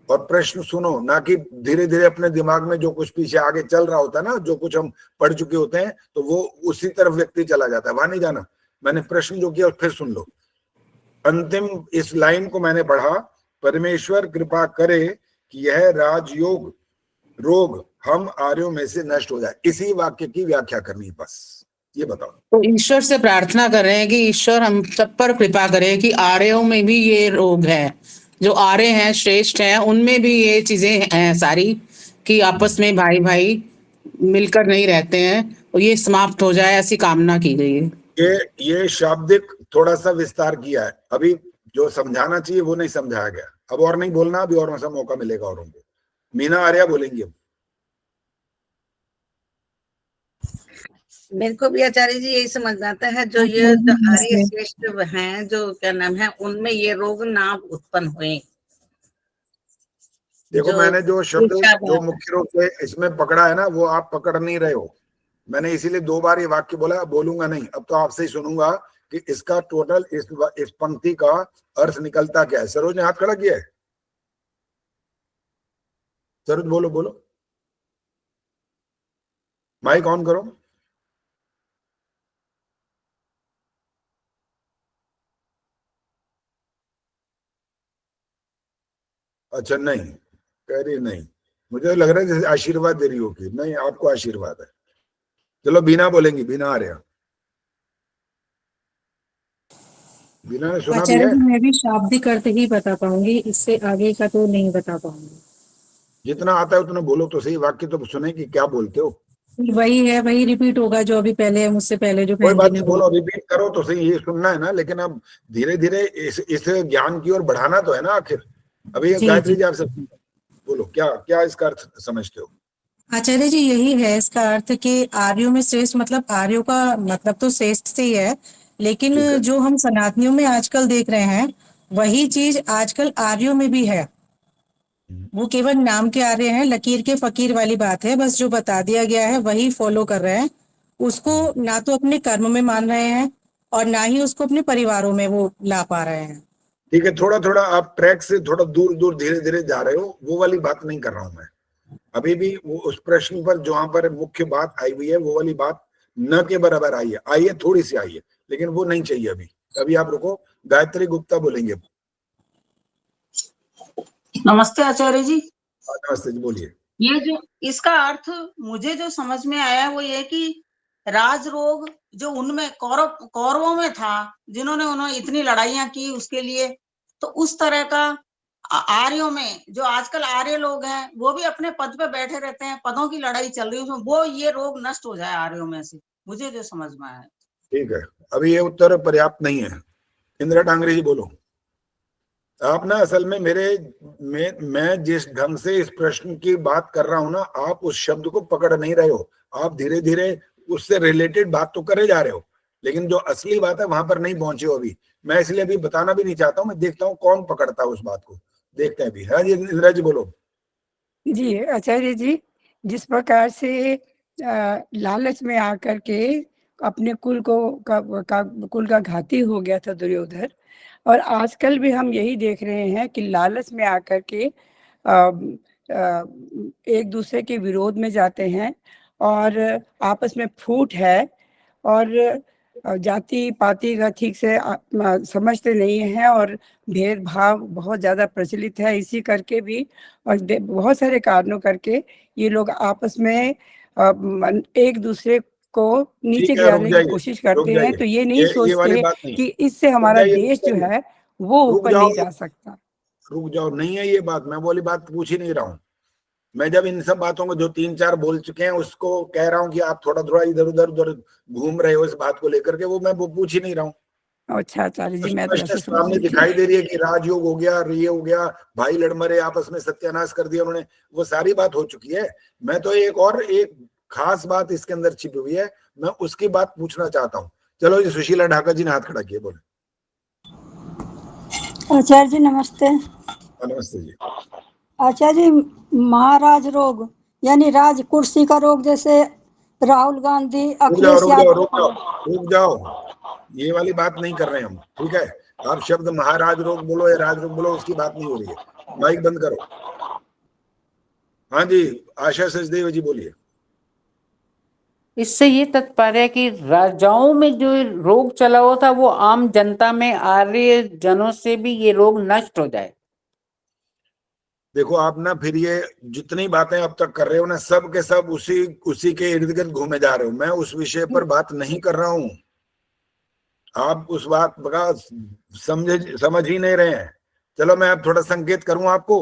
और प्रश्न सुनो, ना कि धीरे धीरे अपने दिमाग में जो कुछ पीछे आगे चल रहा होता है ना, जो कुछ हम पढ़ चुके होते हैं, तो वो उसी तरफ व्यक्ति चला जाता है, वहां नहीं जाना। मैंने प्रश्न जो किया फिर सुन लो। अंतिम इस लाइन को मैंने पढ़ा, परमेश्वर कृपा करे कि यह राजयोग रोग हम आर्यों में से नष्ट हो जाए। इसी वाक्य की व्याख्या करनी, बस ये बताओ। तो ईश्वर से प्रार्थना कर रहे हैं कि ईश्वर हम सब पर कृपा करे कि आर्यों में भी ये रोग है, जो आर्य हैं, श्रेष्ठ हैं, उनमें भी ये चीजें हैं सारी, कि आपस में भाई भाई मिलकर नहीं रहते हैं, और ये समाप्त हो जाए, ऐसी कामना की गई है। ये शाब्दिक थोड़ा सा विस्तार किया है, अभी जो समझाना चाहिए वो नहीं समझाया गया। अब और नहीं बोलना, अभी और सा मौका मिलेगा औरों को। मीना आर्या बोलेंगी अब। मेरे को भी आचार्य जी यही समझ आता है, जो ये जो आर्य श्रेष्ठ हैं, जो क्या नाम है, उनमें ये रोग ना उत्पन्न हुए। देखो, मैंने जो शब्द जो मुख्य रूप से इसमें पकड़ा है ना, वो आप पकड़ नहीं रहे हो। मैंने इसीलिए 2 बार ये वाक्य बोला, बोलूंगा नहीं, अब तो आपसे ही सुनूंगा कि इसका टोटल इस पंक्ति का अर्थ निकलता क्या है। सरोज ने हाथ खड़ा किया है। सरोज बोलो बोलो, माइक ऑन करो। अच्छा, नहीं कह रही, नहीं, मुझे लग रहा है जैसे आशीर्वाद दे रही हो कि नहीं, आपको आशीर्वाद है। चलो बीना बोलेंगी, बीना आ रहा। बीना ने सुना भी है? मैं भी शाब्दिक अर्थ ही बता पाऊंगी, इससे आगे का तो नहीं बता पाऊंगी। जितना आता है उतना बोलो तो सही, वाक्य तो सुने कि क्या बोलते हो। वही है, वही रिपीट होगा जो अभी पहले मुझसे पहले जो कोई बहन बात जी ने नहीं, बोला। बोलो, रिपीट करो तो सही, ये सुनना है ना, लेकिन अब धीरे धीरे इस ज्ञान की ओर बढ़ाना तो है ना आखिर। अभी ये जी गायत्री जी जी आपसे बोलो, क्या क्या इसका अर्थ समझते हो? आचार्य जी, यही है इसका अर्थ कि आर्यों में श्रेष्ठ, मतलब आर्यों का मतलब तो श्रेष्ठ से ही है, लेकिन ठीक है, जो हम सनातनियों में आजकल देख रहे हैं वही चीज आजकल आर्यों में भी है। वो केवल नाम के आर्य हैं, लकीर के फकीर वाली बात है, बस जो बता दिया गया है वही फॉलो कर रहे हैं। उसको ना तो अपने कर्म में मान रहे हैं और ना ही उसको अपने परिवारों में वो ला पा रहे हैं। ठीक है, थोड़ा थोड़ा आप ट्रैक से थोड़ा दूर दूर धीरे धीरे जा रहे हो, वो वाली बात नहीं कर रहा हूं मैं। अभी भी वो उस प्रश्न पर जहां पर मुख्य बात आई हुई है, वो वाली बात न के बराबर आई है, थोड़ी सी आई है, लेकिन वो नहीं चाहिए अभी। अभी आप रुको, गायत्री गुप्ता बोलेंगे। नमस्ते आचार्य जी। नमस्ते जी, बोलिए। ये जो इसका अर्थ मुझे जो समझ में आया वो ये कि राजरोग जो उनमें कौरवों में था, जिन्होंने उन्होंने इतनी लड़ाइयां की उसके लिए, तो उस तरह का आर्यों में जो आजकल आर्य लोग हैं वो भी अपने पद पे बैठे रहते हैं, पदों की लड़ाई चल रही है उसमें, वो ये रोग नष्ट हो जाए आर्यों में से, मुझे जो समझ में आया। ठीक है, अभी ये उत्तर पर्याप्त नहीं है। इंदिरा डांगरे जी बोलो। आप ना असल में मैं जिस ढंग से इस प्रश्न की बात कर रहा हूं ना, आप उस शब्द को पकड़ नहीं रहे हो। आप धीरे धीरे उससे रिलेटेड बात तो करे जा रहे हो, लेकिन जो असली बात है वहां पर नहीं पहुंचे हो अभी। मैं इसलिए अभी बताना भी नहीं चाहता हूं, मैं देखता हूं कौन पकड़ता है उस बात को, देखते हैं अभी। हाँ जी, इंदिरा जी बोलो। जी आचार्य जी, जिस प्रकार से लालच में आकर के अपने कुल कुल का घाती हो गया था दुर्योधन, और आजकल भी हम यही देख रहे हैं कि लालच में आकर के एक दूसरे के विरोध में जाते हैं और आपस में फूट है, और जाति पाति का ठीक से समझते नहीं हैं, और भेदभाव बहुत ज्यादा प्रचलित है। इसी करके भी और बहुत सारे कारणों करके ये लोग आपस में एक दूसरे को नीचे ठीक है, रुक गिराने की जाइए, कोशिश रुक करते हैं, जाइए, तो ये नहीं ये वाली सोचते बात नहीं है। कि इससे रुक हमारा जाइए, देश जो है वो रुक ऊपर जाओ, नहीं जा सकता। रुक जाओ, नहीं है ये बात, मैं वो वाली बात पूछ ही नहीं रहा हूँ। मैं जब इन सब बातों को जो 3-4 बोल चुके हैं उसको कह रहा हूं कि आप थोड़ा थोड़ा इधर उधर उधर घूम रहे हो इस बात को लेकर के, वो पूछ ही नहीं रहा हूं। अच्छा आचार्य जी, मैं तो स्पष्ट ऐसे समझ सामने रही थी। दिखाई दे रही है कि राजयोग हो गया, ये हो गया, भाई लड़ मरे, आपस में सत्यानाश कर दिया उन्होंने, वो सारी बात हो चुकी है। मैं तो एक खास बात इसके अंदर छिपी हुई है, मैं उसकी बात पूछना चाहता हूँ। चलो जी, सुशीला ढाका जी ने हाथ खड़ा किया, बोले। आचार्य जी नमस्ते। नमस्ते जी। आचार्य जी, महाराज रोग यानी राज कुर्सी का रोग, जैसे राहुल गांधी, अखिलेश यादव। रुक जाओ, ये वाली बात नहीं कर रहे हम, ठीक है? आप शब्द महाराज रोग बोलो या राज रोग बोलो, उसकी बात नहीं हो रही है। माइक बंद करो। हाँ जी, आशा सचदेव जी बोलिए। इससे ये तात्पर्य है कि राजाओं में जो रोग चला हुआ था वो आम जनता में, आर्य जनों से भी ये रोग नष्ट हो जाए। देखो आप ना फिर ये जितनी बातें अब तक कर रहे हो ना, सब के सब उसी के इर्द गिर्द घूमे जा रहे हो। मैं उस विषय पर बात नहीं कर रहा हूं। आप उस बात का समझ ही नहीं रहे हैं। चलो मैं अब थोड़ा संकेत करूं आपको।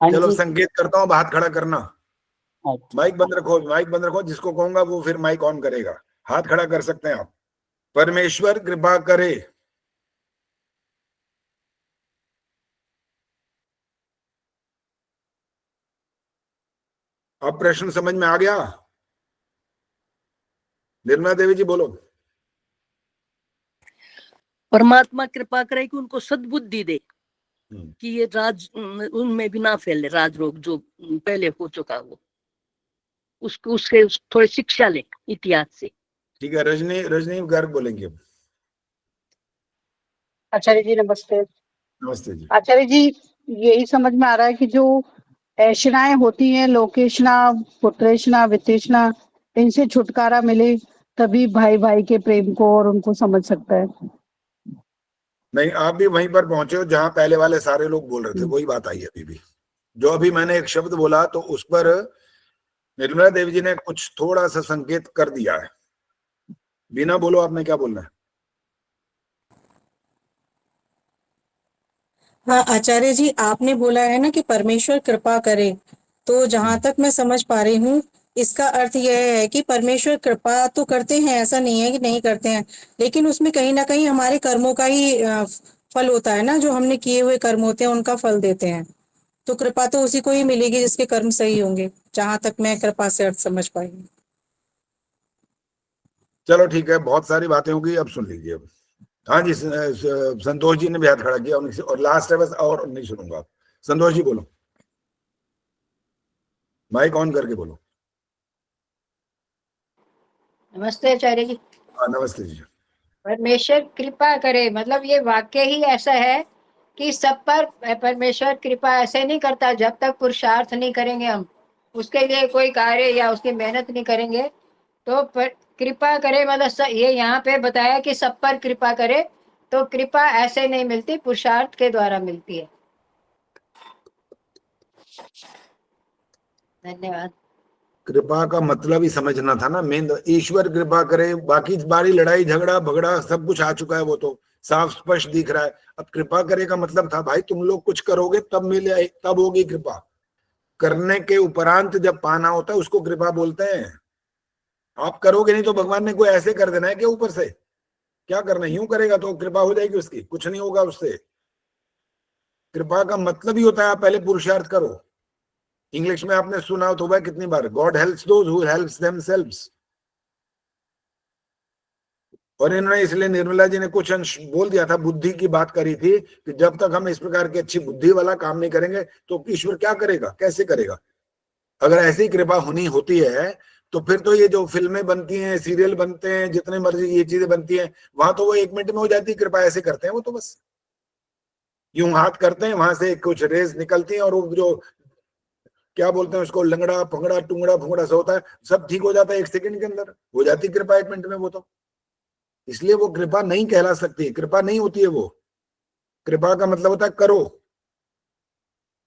चलो संकेत करता हूं, हाथ खड़ा करना। माइक बंद रखो, माइक बंद रखो। जिसको कहूंगा वो फिर माइक ऑन करेगा। हाथ खड़ा कर सकते हैं आप। परमेश्वर कृपा करे। अब प्रश्न समझ में आ गया? निर्मला देवी जी बोलो। परमात्मा कृपा करे कि उनको सद्बुद्धि दे कि ये राज उनमें भी ना फैले, राज रोग जो पहले हो चुका वो, उसके थोड़ी शिक्षा ले इतिहास से। ठीक है, रजनी गर्ग बोलेंगे। आचार्य जी नमस्ते। नमस्ते जी। आचार्य जी, यही समझ में आ रहा है कि जो ऐषणाएं होती हैं, लोकेशना, पुत्रेशना, वित्तेषणा, इनसे छुटकारा मिले तभी भाई भाई के प्रेम को और उनको समझ सकता है। नहीं, आप भी वहीं पर पहुंचे हो जहां पहले वाले सारे लोग बोल रहे थे, वही बात आई अभी भी। जो अभी मैंने एक शब्द बोला तो उस पर निर्मला देवी जी ने कुछ थोड़ा सा संकेत कर दिया है। बिना बोलो, आपने क्या बोलना है? हाँ आचार्य जी, आपने बोला है ना कि परमेश्वर कृपा करे, तो जहां तक मैं समझ पा रही हूँ इसका अर्थ यह है कि परमेश्वर कृपा तो करते हैं, ऐसा नहीं है कि नहीं करते हैं, लेकिन उसमें कहीं ना कहीं हमारे कर्मों का ही फल होता है ना, जो हमने किए हुए कर्म होते हैं उनका फल देते हैं। तो कृपा तो उसी को ही मिलेगी जिसके कर्म सही होंगे, जहां तक मैं कृपा से अर्थ समझ पाई। चलो ठीक है, बहुत सारी बातें होगी, अब सुन लीजिए। अब हाँ जी, संतोष जी ने भी हाथ खड़ा किया, और लास्ट है बस, और नहीं सुनूंगा। संतोष जी बोलो, माइक ऑन करके बोलो। नमस्ते आचार्य जी। हाँ नमस्ते जी। परमेश्वर कृपा करे, मतलब ये वाक्य ही ऐसा है कि सब पर परमेश्वर कृपा ऐसे नहीं करता जब तक पुरुषार्थ नहीं करेंगे, हम उसके लिए कोई कार्य या उसकी मेहनत नहीं करेंगे। तो कृपा करे मतलब ये यहाँ पे बताया कि सब पर कृपा करे, तो कृपा ऐसे नहीं मिलती, पुरुषार्थ के द्वारा मिलती है। धन्यवाद। कृपा का मतलब ही समझना था ना मेन। ईश्वर कृपा करे, बाकी बारी लड़ाई झगड़ा भगड़ा सब कुछ आ चुका है, वो तो साफ स्पष्ट दिख रहा है। अब कृपा करे का मतलब था भाई तुम लोग कुछ करोगे तब मिले, तब होगी कृपा। करने के उपरांत जब पाना होता है उसको कृपा बोलते हैं। आप करोगे नहीं तो भगवान ने कोई ऐसे कर देना है कि ऊपर से क्या करना, यूं करेगा तो कृपा हो जाएगी उसकी, कुछ नहीं होगा उससे। कृपा का मतलब ही होता है आप पहले पुरुषार्थ करो। इंग्लिश में आपने सुना तो भाई कितनी बार, God helps those who helps themselves. और इन्होंने इसलिए निर्मला जी ने कुछ अंश बोल दिया था, बुद्धि की बात करी थी कि जब तक हम इस प्रकार की अच्छी बुद्धि वाला काम नहीं करेंगे तो ईश्वर क्या करेगा, कैसे करेगा। अगर ऐसी कृपा होनी होती है तो फिर तो ये जो फिल्में बनती हैं, सीरियल बनते हैं, जितने मर्जी ये चीजें बनती हैं, वहां तो वो 1 मिनट में हो जाती है। कृपा ऐसे करते हैं वो तो बस यूं हाथ करते हैं, वहां से कुछ रेस निकलती हैं और वो जो क्या बोलते हैं उसको, लंगड़ा फंगड़ा टुंगड़ा फुंगड़ा सा होता है, सब ठीक हो जाता है 1 सेकंड के अंदर, हो जाती कृपा 1 मिनट में वो तो। इसलिए वो कृपा नहीं कहला सकती, कृपा नहीं होती है वो। कृपा का मतलब होता है करो।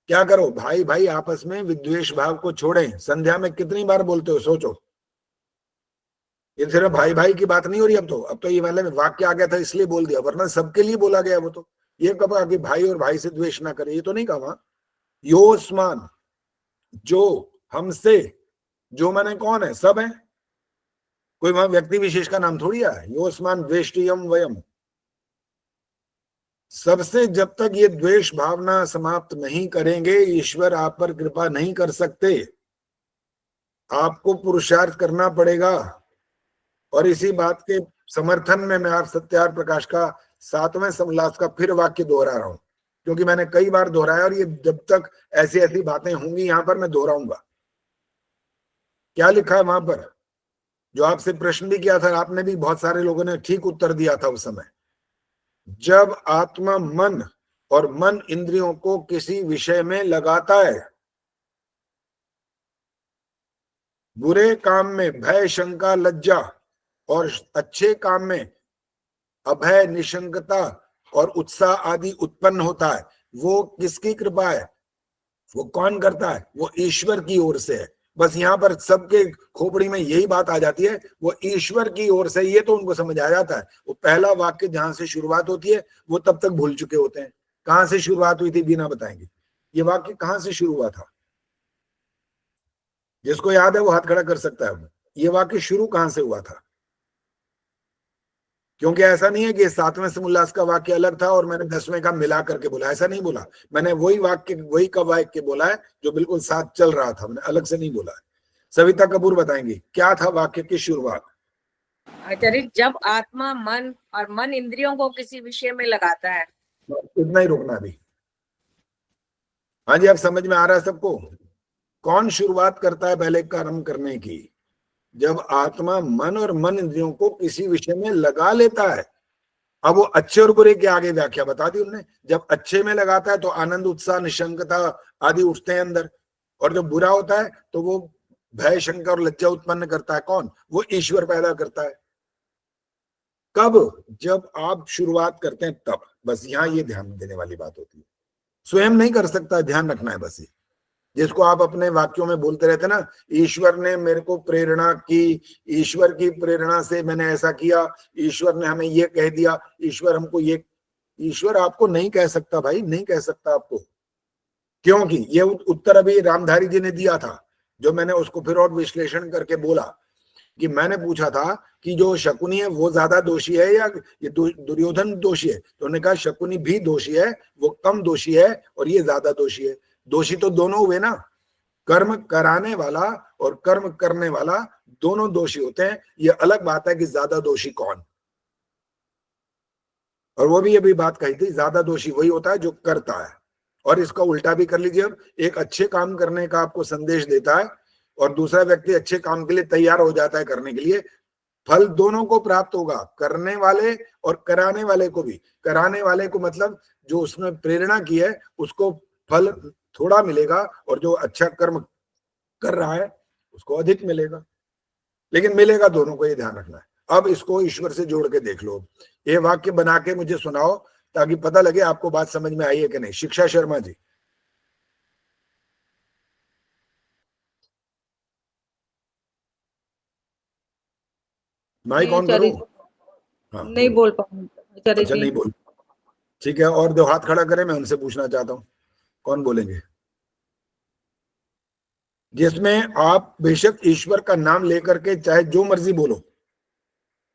क्या करो, भाई भाई आपस में विद्वेष भाव को छोड़ें। संध्या में कितनी बार बोलते हो, सोचो। ये सिर्फ भाई भाई की बात नहीं हो रही, अब तो ये वाले वाक्य आ गया था इसलिए बोल दिया, वरना सबके लिए बोला गया वो तो। ये कब कहा कि भाई और भाई से द्वेष ना करे, ये तो नहीं कहा वहां। योस्मान, जो हमसे, जो मैंने कौन है, सब है, कोई वहां व्यक्ति विशेष का नाम थोड़ी है। योस्मान द्वेष्टियम वयम, सबसे जब तक ये द्वेष भावना समाप्त नहीं करेंगे ईश्वर आप पर कृपा नहीं कर सकते। आपको पुरुषार्थ करना पड़ेगा। और इसी बात के समर्थन में मैं आप सत्यार प्रकाश का 7वें समोल्लास का फिर वाक्य दोहरा रहा हूं, क्योंकि मैंने कई बार दोहराया और ये जब तक ऐसी ऐसी बातें होंगी यहां पर मैं दोहराऊंगा। क्या लिखा है वहां पर, जो आपसे प्रश्न भी किया था, आपने भी, बहुत सारे लोगों ने ठीक उत्तर दिया था उस समय। जब आत्मा मन और मन इंद्रियों को किसी विषय में लगाता है, बुरे काम में भय शंका लज्जा और अच्छे काम में अभय निशंकता और उत्साह आदि उत्पन्न होता है, वो किसकी कृपा है, वो कौन करता है, वो ईश्वर की ओर से है। बस यहाँ पर सबके खोपड़ी में यही बात आ जाती है, वो ईश्वर की ओर से, ये तो उनको समझ आ जाता है। वो पहला वाक्य जहां से शुरुआत होती है वो तब तक भूल चुके होते हैं। कहां से शुरुआत हुई थी बिना बताएंगे, ये वाक्य कहां से शुरू हुआ था। जिसको याद है वो हाथ खड़ा कर सकता है। ये वाक्य शुरू कहां से हुआ था, क्योंकि ऐसा नहीं है कि 7वें समोल्लास का वाक्य अलग था और मैंने 10वें का मिला करके बोला, ऐसा नहीं बोला मैंने। वही वाक्य, वही का वाक्य बोला है जो बिल्कुल साथ चल रहा था, मैंने अलग से नहीं बोला है। सविता कपूर बताएंगी क्या था वाक्य की शुरुआत। आचार्य, जब आत्मा मन और मन इंद्रियों को किसी विषय में लगाता है, इतना ही रोकना अभी। हाँ जी, अब समझ में आ रहा है सबको, कौन शुरुआत करता है पहले कर्म करने की। जब आत्मा मन और मन इंद्रियों को किसी विषय में लगा लेता है। अब वो अच्छे और बुरे के आगे व्याख्या बता दी उन्होंने। जब अच्छे में लगाता है तो आनंद उत्साह निशंकता आदि उठते हैं अंदर, और जब बुरा होता है तो वो भय शंका और लज्जा उत्पन्न करता है। कौन, वो ईश्वर पैदा करता है। कब, जब आप शुरुआत करते हैं तब। बस यहाँ ये ध्यान देने वाली बात होती है। स्वयं नहीं कर सकता, ध्यान रखना है बस ये, जिसको आप अपने वाक्यों में बोलते रहते ना, ईश्वर ने मेरे को प्रेरणा की, ईश्वर की प्रेरणा से मैंने ऐसा किया, ईश्वर ने हमें ये कह दिया, ईश्वर हमको ये। ईश्वर आपको नहीं कह सकता भाई, नहीं कह सकता आपको। क्योंकि ये उत्तर अभी रामधारी जी ने दिया था जो मैंने उसको फिर और विश्लेषण करके बोला कि मैंने पूछा था कि जो शकुनी है वो ज्यादा दोषी है या ये दुर्योधन दोषी है, तो उन्होंने कहा शकुनी भी दोषी है, वो कम दोषी है और ये ज्यादा दोषी है। दोषी तो दोनों हुए ना, कर्म कराने वाला और कर्म करने वाला दोनों दोषी होते हैं। ये अलग बात है कि ज्यादा दोषी कौन, और वो भी अभी बात कही थी, ज्यादा दोषी वही होता है जो करता है। और इसका उल्टा भी कर लीजिए, अब एक अच्छे काम करने का आपको संदेश देता है और दूसरा व्यक्ति अच्छे काम के लिए तैयार हो जाता है करने के लिए, फल दोनों को प्राप्त होगा, करने वाले और कराने वाले को भी। कराने वाले को मतलब जो उसने प्रेरणा की है उसको फल थोड़ा मिलेगा, और जो अच्छा कर्म कर रहा है उसको अधिक मिलेगा, लेकिन मिलेगा दोनों को, ये ध्यान रखना है। अब इसको ईश्वर से जोड़ के देख लो, ये वाक्य बना के मुझे सुनाओ ताकि पता लगे आपको बात समझ में आई है कि नहीं। शिक्षा शर्मा जी। माइक ऑन करो। हाँ, नहीं बोल पाऊंगी आचार्य अच्छा जी। नहीं बोल, ठीक है। और दो हाथ खड़ा करें, मैं उनसे पूछना चाहता हूं कौन बोलेंगे, जिसमें आप बेशक ईश्वर का नाम लेकर के चाहे जो मर्जी बोलो,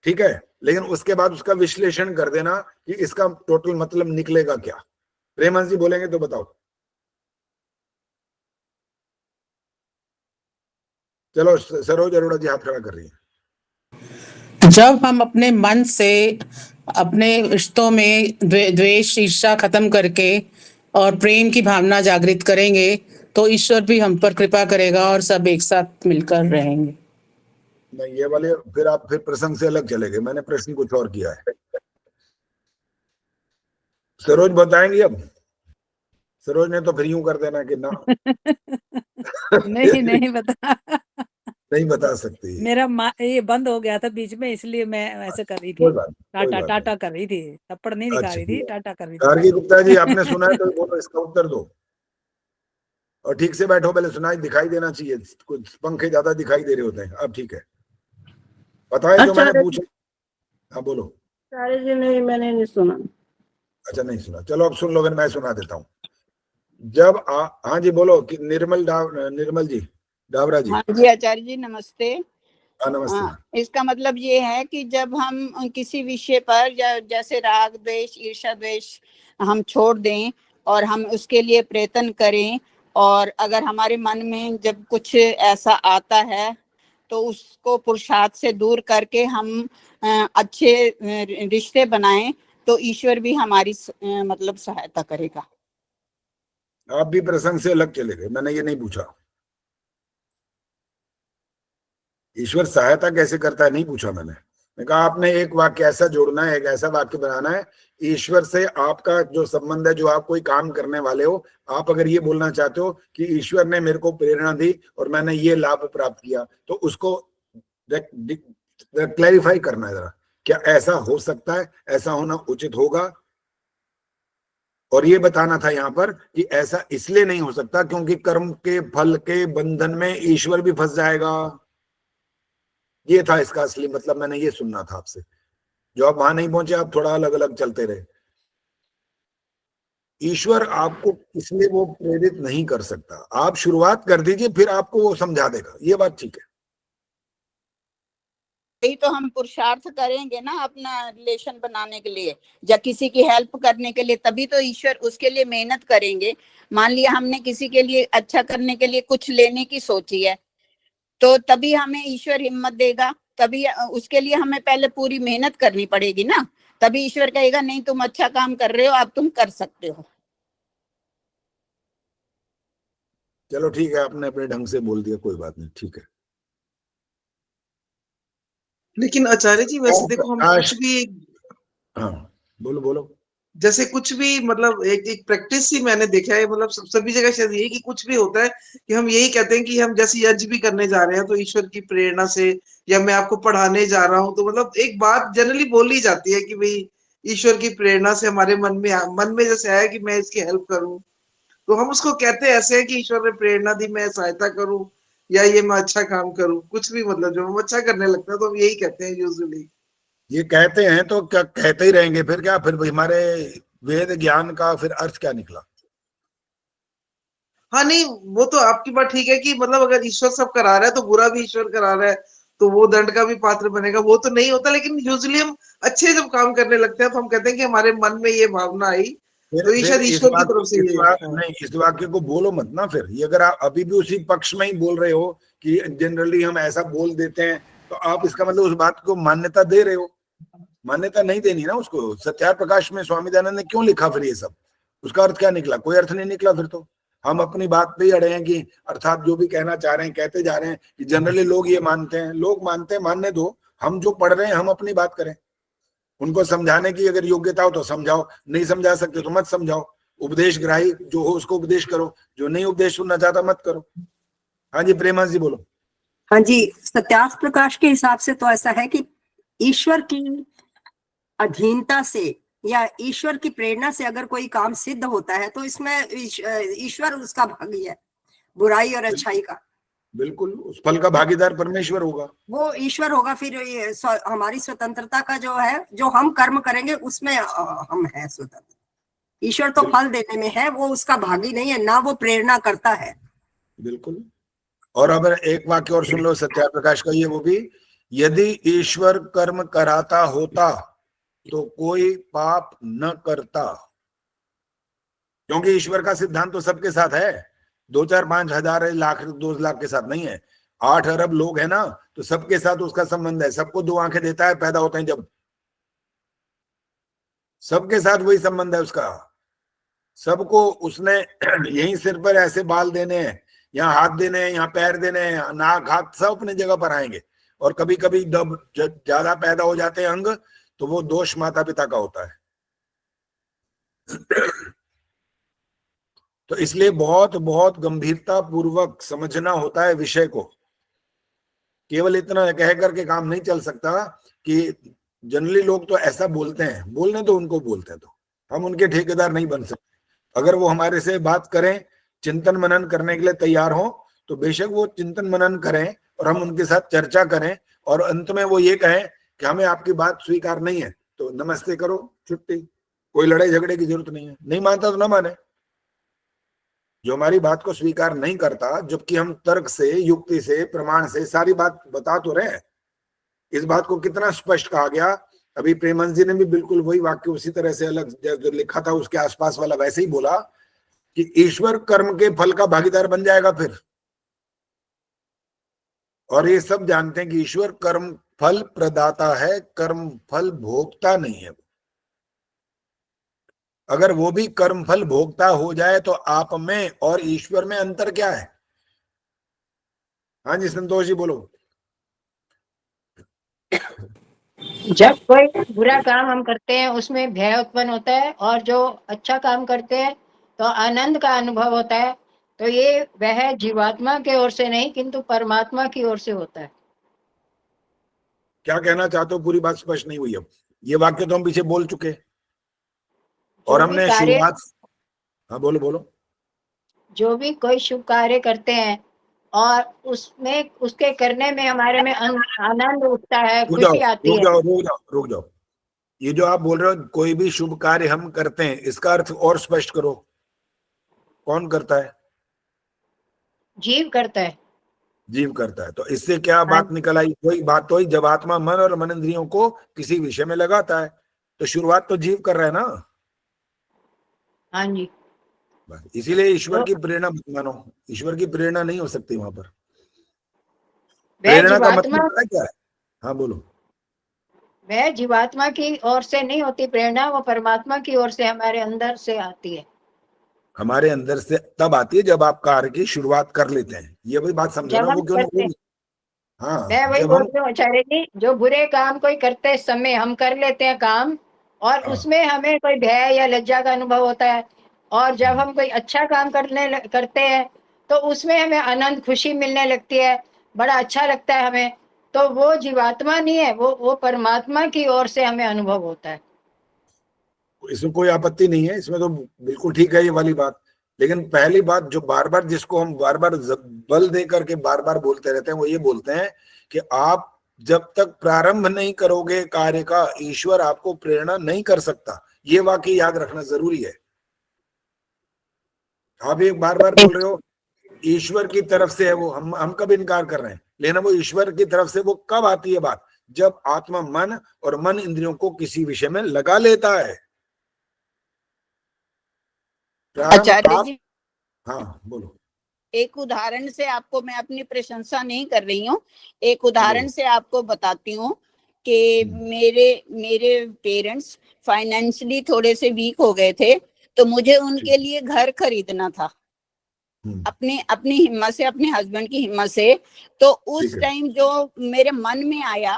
ठीक है, लेकिन उसके बाद उसका विश्लेषण कर देना कि इसका टोटल मतलब निकलेगा क्या। प्रेमहंस जी बोलेंगे तो बताओ। चलो, सरोज अरोड़ा जी हाथ खड़ा कर रही है। जब हम अपने मन से अपने रिश्तों में द्वेष ईर्ष्या खत्म करके और प्रेम की भावना जागृत करेंगे तो ईश्वर भी हम पर कृपा करेगा और सब एक साथ मिलकर रहेंगे। नहीं, ये वाले फिर आप फिर प्रसंग से अलग चले गए, मैंने प्रश्न कुछ और किया है। सरोज बताएंगी अब? सरोज ने तो फिर यूं कर देना कि ना नहीं नहीं बता नहीं बता सकती। मेरा ये बंद हो गया था बीच में, इसलिए मैं ऐसे कर रही थी, कोई बात टाटा नहीं। टाटा कर रही थी, थप्पड़ नहीं दिखा अच्छा, रही थी, टाटा कर रही थी। गार्गी गुप्ता जी, आपने सुना है तो बोलो, इसका उत्तर दो और ठीक से बैठो। पहले सुनाई दिखाई देना चाहिए, कुछ पंखे ज्यादा दिखाई दे रहे होते हैं। अब ठीक है, पता है जो मैंने पूछा। हाँ बोलो। आचार्य जी नहीं, मैंने नहीं सुना। अच्छा नहीं सुना, चलो अब सुन लो, फिर मैं सुना देता हूँ। जब हाँ जी बोलो कि निर्मल जी डावरा जी। हाँ जी आचार्य जी नमस्ते। हाँ नमस्ते। इसका मतलब ये है कि जब हम किसी विषय पर या जैसे राग द्वेष ईर्ष्या द्वेष हम छोड़ दें और हम उसके लिए प्रयत्न करें, और अगर हमारे मन में जब कुछ ऐसा आता है तो उसको पुरुषार्थ से दूर करके हम अच्छे रिश्ते बनाएं तो ईश्वर भी हमारी मतलब सहायता करेगा। आप भी प्रसंग से अलग चले गए, मैंने ये नहीं पूछा ईश्वर सहायता कैसे करता है, नहीं पूछा मैंने कहा आपने एक वाक्य ऐसा जोड़ना है, एक ऐसा वाक्य बनाना है, ईश्वर से आपका जो संबंध है, जो आप कोई काम करने वाले हो, आप अगर ये बोलना चाहते हो कि ईश्वर ने मेरे को प्रेरणा दी और मैंने ये लाभ प्राप्त किया, तो उसको क्लैरिफाई करना है जरा, क्या ऐसा हो सकता है, ऐसा होना उचित होगा। और ये बताना था यहाँ पर कि ऐसा इसलिए नहीं हो सकता क्योंकि कर्म के फल के बंधन में ईश्वर भी फंस जाएगा। ये था इसका असली मतलब, मैंने ये सुनना था आपसे। जो आप वहां नहीं पहुंचे, आप थोड़ा अलग अलग चलते रहे। ईश्वर आपको इसलिए वो प्रेरित नहीं कर सकता, आप शुरुआत कर दीजिए, फिर आपको वो समझा देगा, ये बात ठीक है। यही तो हम पुरुषार्थ करेंगे ना अपना रिलेशन बनाने के लिए या किसी की हेल्प करने के लिए, तभी तो ईश्वर उसके लिए मेहनत करेंगे। मान लिया हमने किसी के लिए अच्छा करने के लिए कुछ लेने की सोची है, तो तभी हमें ईश्वर हिम्मत देगा, तभी उसके लिए हमें पहले पूरी मेहनत करनी पड़ेगी ना, तभी ईश्वर कहेगा नहीं तुम अच्छा काम कर रहे हो, अब तुम कर सकते हो। चलो ठीक है, आपने अपने ढंग से बोल दिया, कोई बात नहीं, ठीक है। लेकिन आचार्य जी वैसे देखो, हम कुछ भी, हाँ बोलो बोलो, जैसे कुछ भी मतलब एक प्रैक्टिस ही मैंने देखा है, मतलब सभी जगह शायद यही कि कुछ भी होता है कि हम यही कहते हैं कि हम जैसे यज्ञ भी करने जा रहे हैं तो ईश्वर की प्रेरणा से, या मैं आपको पढ़ाने जा रहा हूँ तो मतलब एक बात जनरली बोली जाती है कि भाई ईश्वर की प्रेरणा से हमारे मन में जैसे आया कि मैं इसकी हेल्प करूं, तो हम उसको कहते ऐसे है कि ईश्वर ने प्रेरणा दी, मैं सहायता करूं या ये मैं अच्छा काम करूं, कुछ भी मतलब जो हम अच्छा करने लगता है तो हम यही कहते हैं यूजुअली। ये कहते हैं तो क्या कहते ही रहेंगे, फिर क्या, फिर हमारे वेद ज्ञान का फिर अर्थ क्या निकला। हाँ नहीं, वो तो आपकी बात ठीक है कि मतलब अगर ईश्वर सब करा रहा है तो बुरा भी ईश्वर करा रहा है, तो वो दंड का भी पात्र बनेगा, वो तो नहीं होता। लेकिन यूजुअली हम अच्छे जब काम करने लगते हैं तो हम कहते हैं कि हमारे मन में ये भावना आई, तो फिर ईश्वर इस ईश्वर की बात तरफ से ये नहीं, इस वाक्य को बोलो मत ना। फिर ये अगर आप अभी भी उसी पक्ष में ही बोल रहे हो कि जनरली हम ऐसा बोल देते हैं, तो आप इसका मतलब उस बात को मान्यता दे रहे हो। मान्यता नहीं देनी ना उसको। सत्यार प्रकाश में स्वामी दयानंद ने क्यों लिखा फिर ये सब? उसका अर्थ क्या निकला? कोई अर्थ नहीं निकला। फिर तो हम अपनी बात पे ही अड़े हैं कि अर्थात जो भी कहना चाह रहे हैं कहते जा रहे हैं कि जनरली लोग ये मानते हैं। लोग मानते हैं, मानने दो। हम जो पढ़ रहे हैं हम अपनी बात करें। उनको समझाने की अगर योग्यता हो तो समझाओ, नहीं समझा सकते तो मत समझाओ। उपदेश ग्राही जो हो उसको उपदेश करो, जो नहीं उपदेश सुनना चाहता मत करो। हाँ जी, प्रेमा जी बोलो। हाँ जी, सत्यार्थ प्रकाश के हिसाब से तो ऐसा है कि ईश्वर की अधीनता से या ईश्वर की प्रेरणा से अगर कोई काम सिद्ध होता है तो इसमें ईश्वर उसका भागी है, बुराई और अच्छाई का। बिल्कुल, उस फल का भागीदार परमेश्वर होगा, वो ईश्वर होगा। फिर ये हमारी स्वतंत्रता का जो है, जो हम कर्म करेंगे उसमें हम हैं स्वतंत्र। ईश्वर तो फल देने में है, वो उसका भागी नहीं है, ना वो प्रेरणा करता है। बिल्कुल। और अब एक वाक्य और सुन लो सत्यार प्रकाश का, ये वो भी, यदि ईश्वर कर्म कराता होता तो कोई पाप न करता। क्योंकि ईश्वर का सिद्धांत तो सबके साथ है, 2, 4, 5 हजार 1,00,000 2 लाख के साथ नहीं है। 8 अरब लोग है ना, तो सबके साथ उसका संबंध है। सबको 2 आंखें देता है पैदा होते हैं जब, सबके साथ वही संबंध है उसका। सबको उसने यहीं सिर पर ऐसे बाल देने हैं, यहाँ हाथ देने हैं, यहाँ पैर देने हैं, नाक हाथ सब अपनी जगह पर आएंगे। और कभी कभी जब ज्यादा पैदा हो जाते हैं अंग, तो वो दोष माता पिता का होता है। तो इसलिए बहुत बहुत गंभीरता पूर्वक समझना होता है विषय को। केवल इतना कह करके काम नहीं चल सकता कि जनरली लोग तो ऐसा बोलते हैं, बोलने तो उनको बोलते हैं, तो हम उनके ठेकेदार नहीं बन सकते। अगर वो हमारे से बात करें, चिंतन मनन करने के लिए तैयार हो, तो बेशक वो चिंतन मनन करें और हम उनके साथ चर्चा करें, और अंत में वो ये कहें कि हमें आपकी बात स्वीकार नहीं है, तो नमस्ते करो, छुट्टी। कोई लड़ाई झगड़े की जरूरत नहीं है। नहीं मानता तो ना माने। जो हमारी बात को स्वीकार नहीं करता, जबकि हम तर्क से, युक्ति से, प्रमाण से सारी बात बता तो रहे हैं। इस बात को कितना स्पष्ट कहा गया। अभी प्रेमंश जी ने भी बिल्कुल वही वाक्य उसी तरह से अलग जो लिखा था उसके आसपास वाला वैसे ही बोला कि ईश्वर कर्म के फल का भागीदार बन जाएगा फिर। और ये सब जानते हैं कि ईश्वर कर्म फल प्रदाता है, कर्म फल भोगता नहीं है। अगर वो भी कर्म फल भोगता हो जाए तो आप में और ईश्वर में अंतर क्या है? हाँ जी, संतोष जी बोलो। जब कोई बुरा काम हम करते हैं उसमें भय उत्पन्न होता है, और जो अच्छा काम करते हैं तो आनंद का अनुभव होता है। तो ये वह जीवात्मा की ओर से नहीं किंतु परमात्मा की ओर से होता है। क्या कहना चाहते हो? पूरी बात स्पष्ट नहीं हुई। अब ये वाक्य तो हम पीछे बोल चुके, और हमने शुरुआत। हाँ बोलो बोलो। जो भी कोई शुभ कार्य करते हैं और उसमें उसके करने में हमारे में आनंद उठता है, खुशी आती है। रुक जाओ। ये जो आप बोल रहे हो कोई भी शुभ कार्य हम करते हैं, इसका अर्थ और स्पष्ट करो। कौन करता है? जीव करता है। जीव करता है। तो इससे क्या बात निकल आई? कोई बात तो ही, जब आत्मा मन और मन इंद्रियों को किसी विषय में लगाता है तो शुरुआत तो जीव कर रहा है ना। हाँ जी। इसीलिए ईश्वर की प्रेरणा मत मानो। ईश्वर की प्रेरणा नहीं हो सकती वहां पर। वह प्रेरणा का मतलब जीवात्मा, क्या है? हाँ बोलो। वह जीवात्मा की ओर से नहीं होती प्रेरणा, वो परमात्मा की ओर से हमारे अंदर से आती है। हमारे अंदर से तब आती है जब आप कार्य की शुरुआत कर लेते हैं। ये भी बात समझो ना, वो क्यों नहीं? हाँ, मैं वही बोल रही हूँ आचार्य जी, जो बुरे काम कोई करते समय हम कर लेते हैं काम, और उसमें हमें कोई भय या लज्जा का अनुभव होता है, और जब हम कोई अच्छा काम करते हैं तो उसमें हमें आनंद, खुशी मिलने लगती है, बड़ा अच्छा लगता है हमें। तो वो जीवात्मा नहीं है, वो परमात्मा की ओर से हमें अनुभव होता है। इसमें कोई आपत्ति नहीं है, इसमें तो बिल्कुल ठीक है ये वाली बात। लेकिन पहली बात जो बार बार, जिसको हम बार बार बल दे करके बार बार बोलते रहते हैं, वो ये बोलते हैं कि आप जब तक प्रारंभ नहीं करोगे कार्य का, ईश्वर आपको प्रेरणा नहीं कर सकता। ये वाक्य याद रखना जरूरी है। आप एक बार बार बोल रहे हो ईश्वर की तरफ से है वो, हम कब इनकार कर रहे हैं, लेकिन वो ईश्वर की तरफ से वो कब आती है बात, जब आत्मा मन और मन इंद्रियों को किसी विषय में लगा लेता है। आचार्य जी, हाँ बोलो। एक उदाहरण से आपको, मैं अपनी प्रशंसा नहीं कर रही हूँ, एक उदाहरण से आपको बताती हूँ कि मेरे पेरेंट्स फाइनेंशियली थोड़े से वीक हो गए थे, तो मुझे उनके लिए घर खरीदना था अपनी हिम्मत से, अपने हस्बैंड की हिम्मत से। तो उस टाइम जो मेरे मन में आया,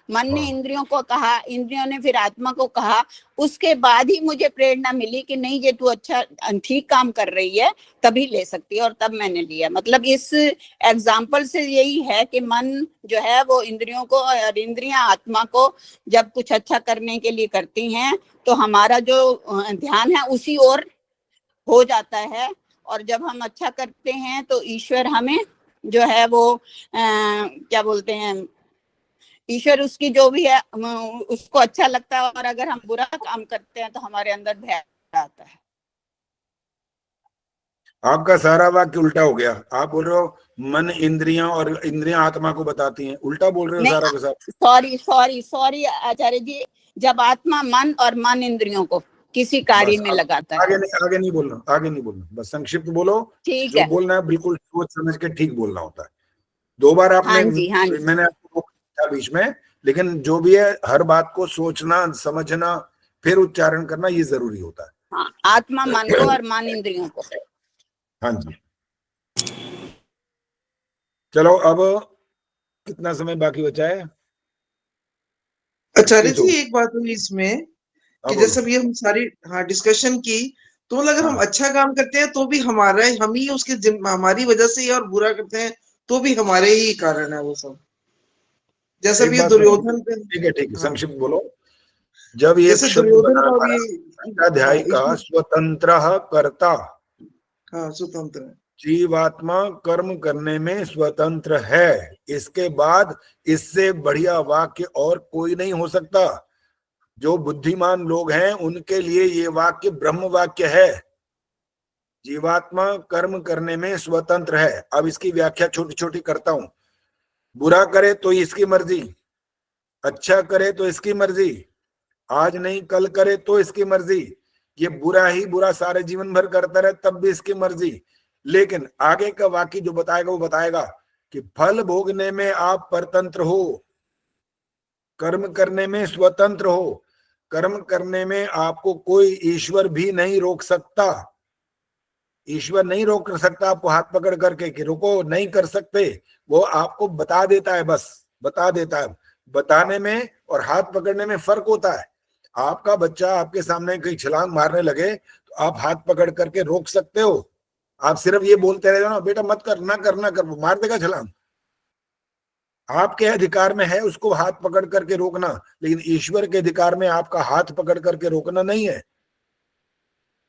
मन ने इंद्रियों को कहा, इंद्रियों ने फिर आत्मा को कहा, उसके बाद ही मुझे प्रेरणा मिली कि नहीं ये तू अच्छा ठीक काम कर रही है, तभी ले सकती है, और तब मैंने लिया। मतलब इस एग्जाम्पल से यही है कि मन जो है वो इंद्रियों को और इंद्रियां आत्मा को जब कुछ अच्छा करने के लिए करती हैं तो हमारा जो ध्यान है उसी ओर हो जाता है, और जब हम अच्छा करते हैं तो ईश्वर हमें जो है वो क्या बोलते हैं, ईश्वर उसकी जो भी है उसको अच्छा लगता है, और अगर हम बुरा काम करते हैं तो हमारे अंदर भय आता है। आपका सारा वाक्य उल्टा हो गया। आप बोल रहे हो मन इंद्रियां और इंद्रियां आत्मा को बताती हैं, उल्टा बोल रहे हो सारा के सारा। सॉरी आचार्य जी, जब आत्मा मन और मन इंद्रियों को किसी कार्य में लगाता है। आगे नहीं बोलना, बस संक्षिप्त बोलो। ठीक जो है, बोलना है बिल्कुल सोच समझ के ठीक बोलना होता है। 2 बार आपने हाँ जी। मैंने आपको था बीच में, लेकिन जो भी है हर बात को सोचना समझना फिर उच्चारण करना ये जरूरी होता है। हाँ, आत्मा मन को और मन इंद्रियों को। हाँ जी, चलो अब कितना समय बाकी बचा है? आचार्य जी एक बात हुई इसमें कि जैसे अभी हम सारी डिस्कशन की, तो अगर हम अच्छा काम करते हैं तो भी हम ही उसके हमारी वजह से ही, और बुरा करते हैं तो भी हमारे ही कारण है वो सब। जैसे भी दुर्योधन, ठीक है संक्षिप्त बोलो। जब ये अध्याय का स्वतंत्र कर्ता, स्वतंत्र जीवात्मा कर्म करने में स्वतंत्र है, इसके बाद इससे बढ़िया वाक्य और कोई नहीं हो सकता। जो बुद्धिमान लोग हैं उनके लिए ये वाक्य ब्रह्म वाक्य है। जीवात्मा कर्म करने में स्वतंत्र है। अब इसकी व्याख्या छोटी छोटी करता हूं। बुरा करे तो इसकी मर्जी, अच्छा करे तो इसकी मर्जी, आज नहीं कल करे तो इसकी मर्जी, ये बुरा ही बुरा सारे जीवन भर करता रहे तब भी इसकी मर्जी। लेकिन आगे का वाक्य जो बताएगा वो बताएगा कि फल भोगने में आप परतंत्र हो, कर्म करने में स्वतंत्र हो, कर्म करने में आपको कोई ईश्वर भी नहीं रोक सकता। ईश्वर नहीं रोक सकता आपको हाथ पकड़ करके कि रुको, नहीं कर सकते। वो आपको बता देता है, बस बता देता है। बताने में और हाथ पकड़ने में फर्क होता है। आपका बच्चा आपके सामने कहीं छलांग मारने लगे तो आप हाथ पकड़ करके रोक सकते हो। आप सिर्फ ये बोलते रहे हो ना, बेटा मत कर, ना कर, ना कर, वो मार देगा छलांग। आपके अधिकार में है उसको हाथ पकड़ करके रोकना, लेकिन ईश्वर के अधिकार में आपका हाथ पकड़ करके रोकना नहीं है।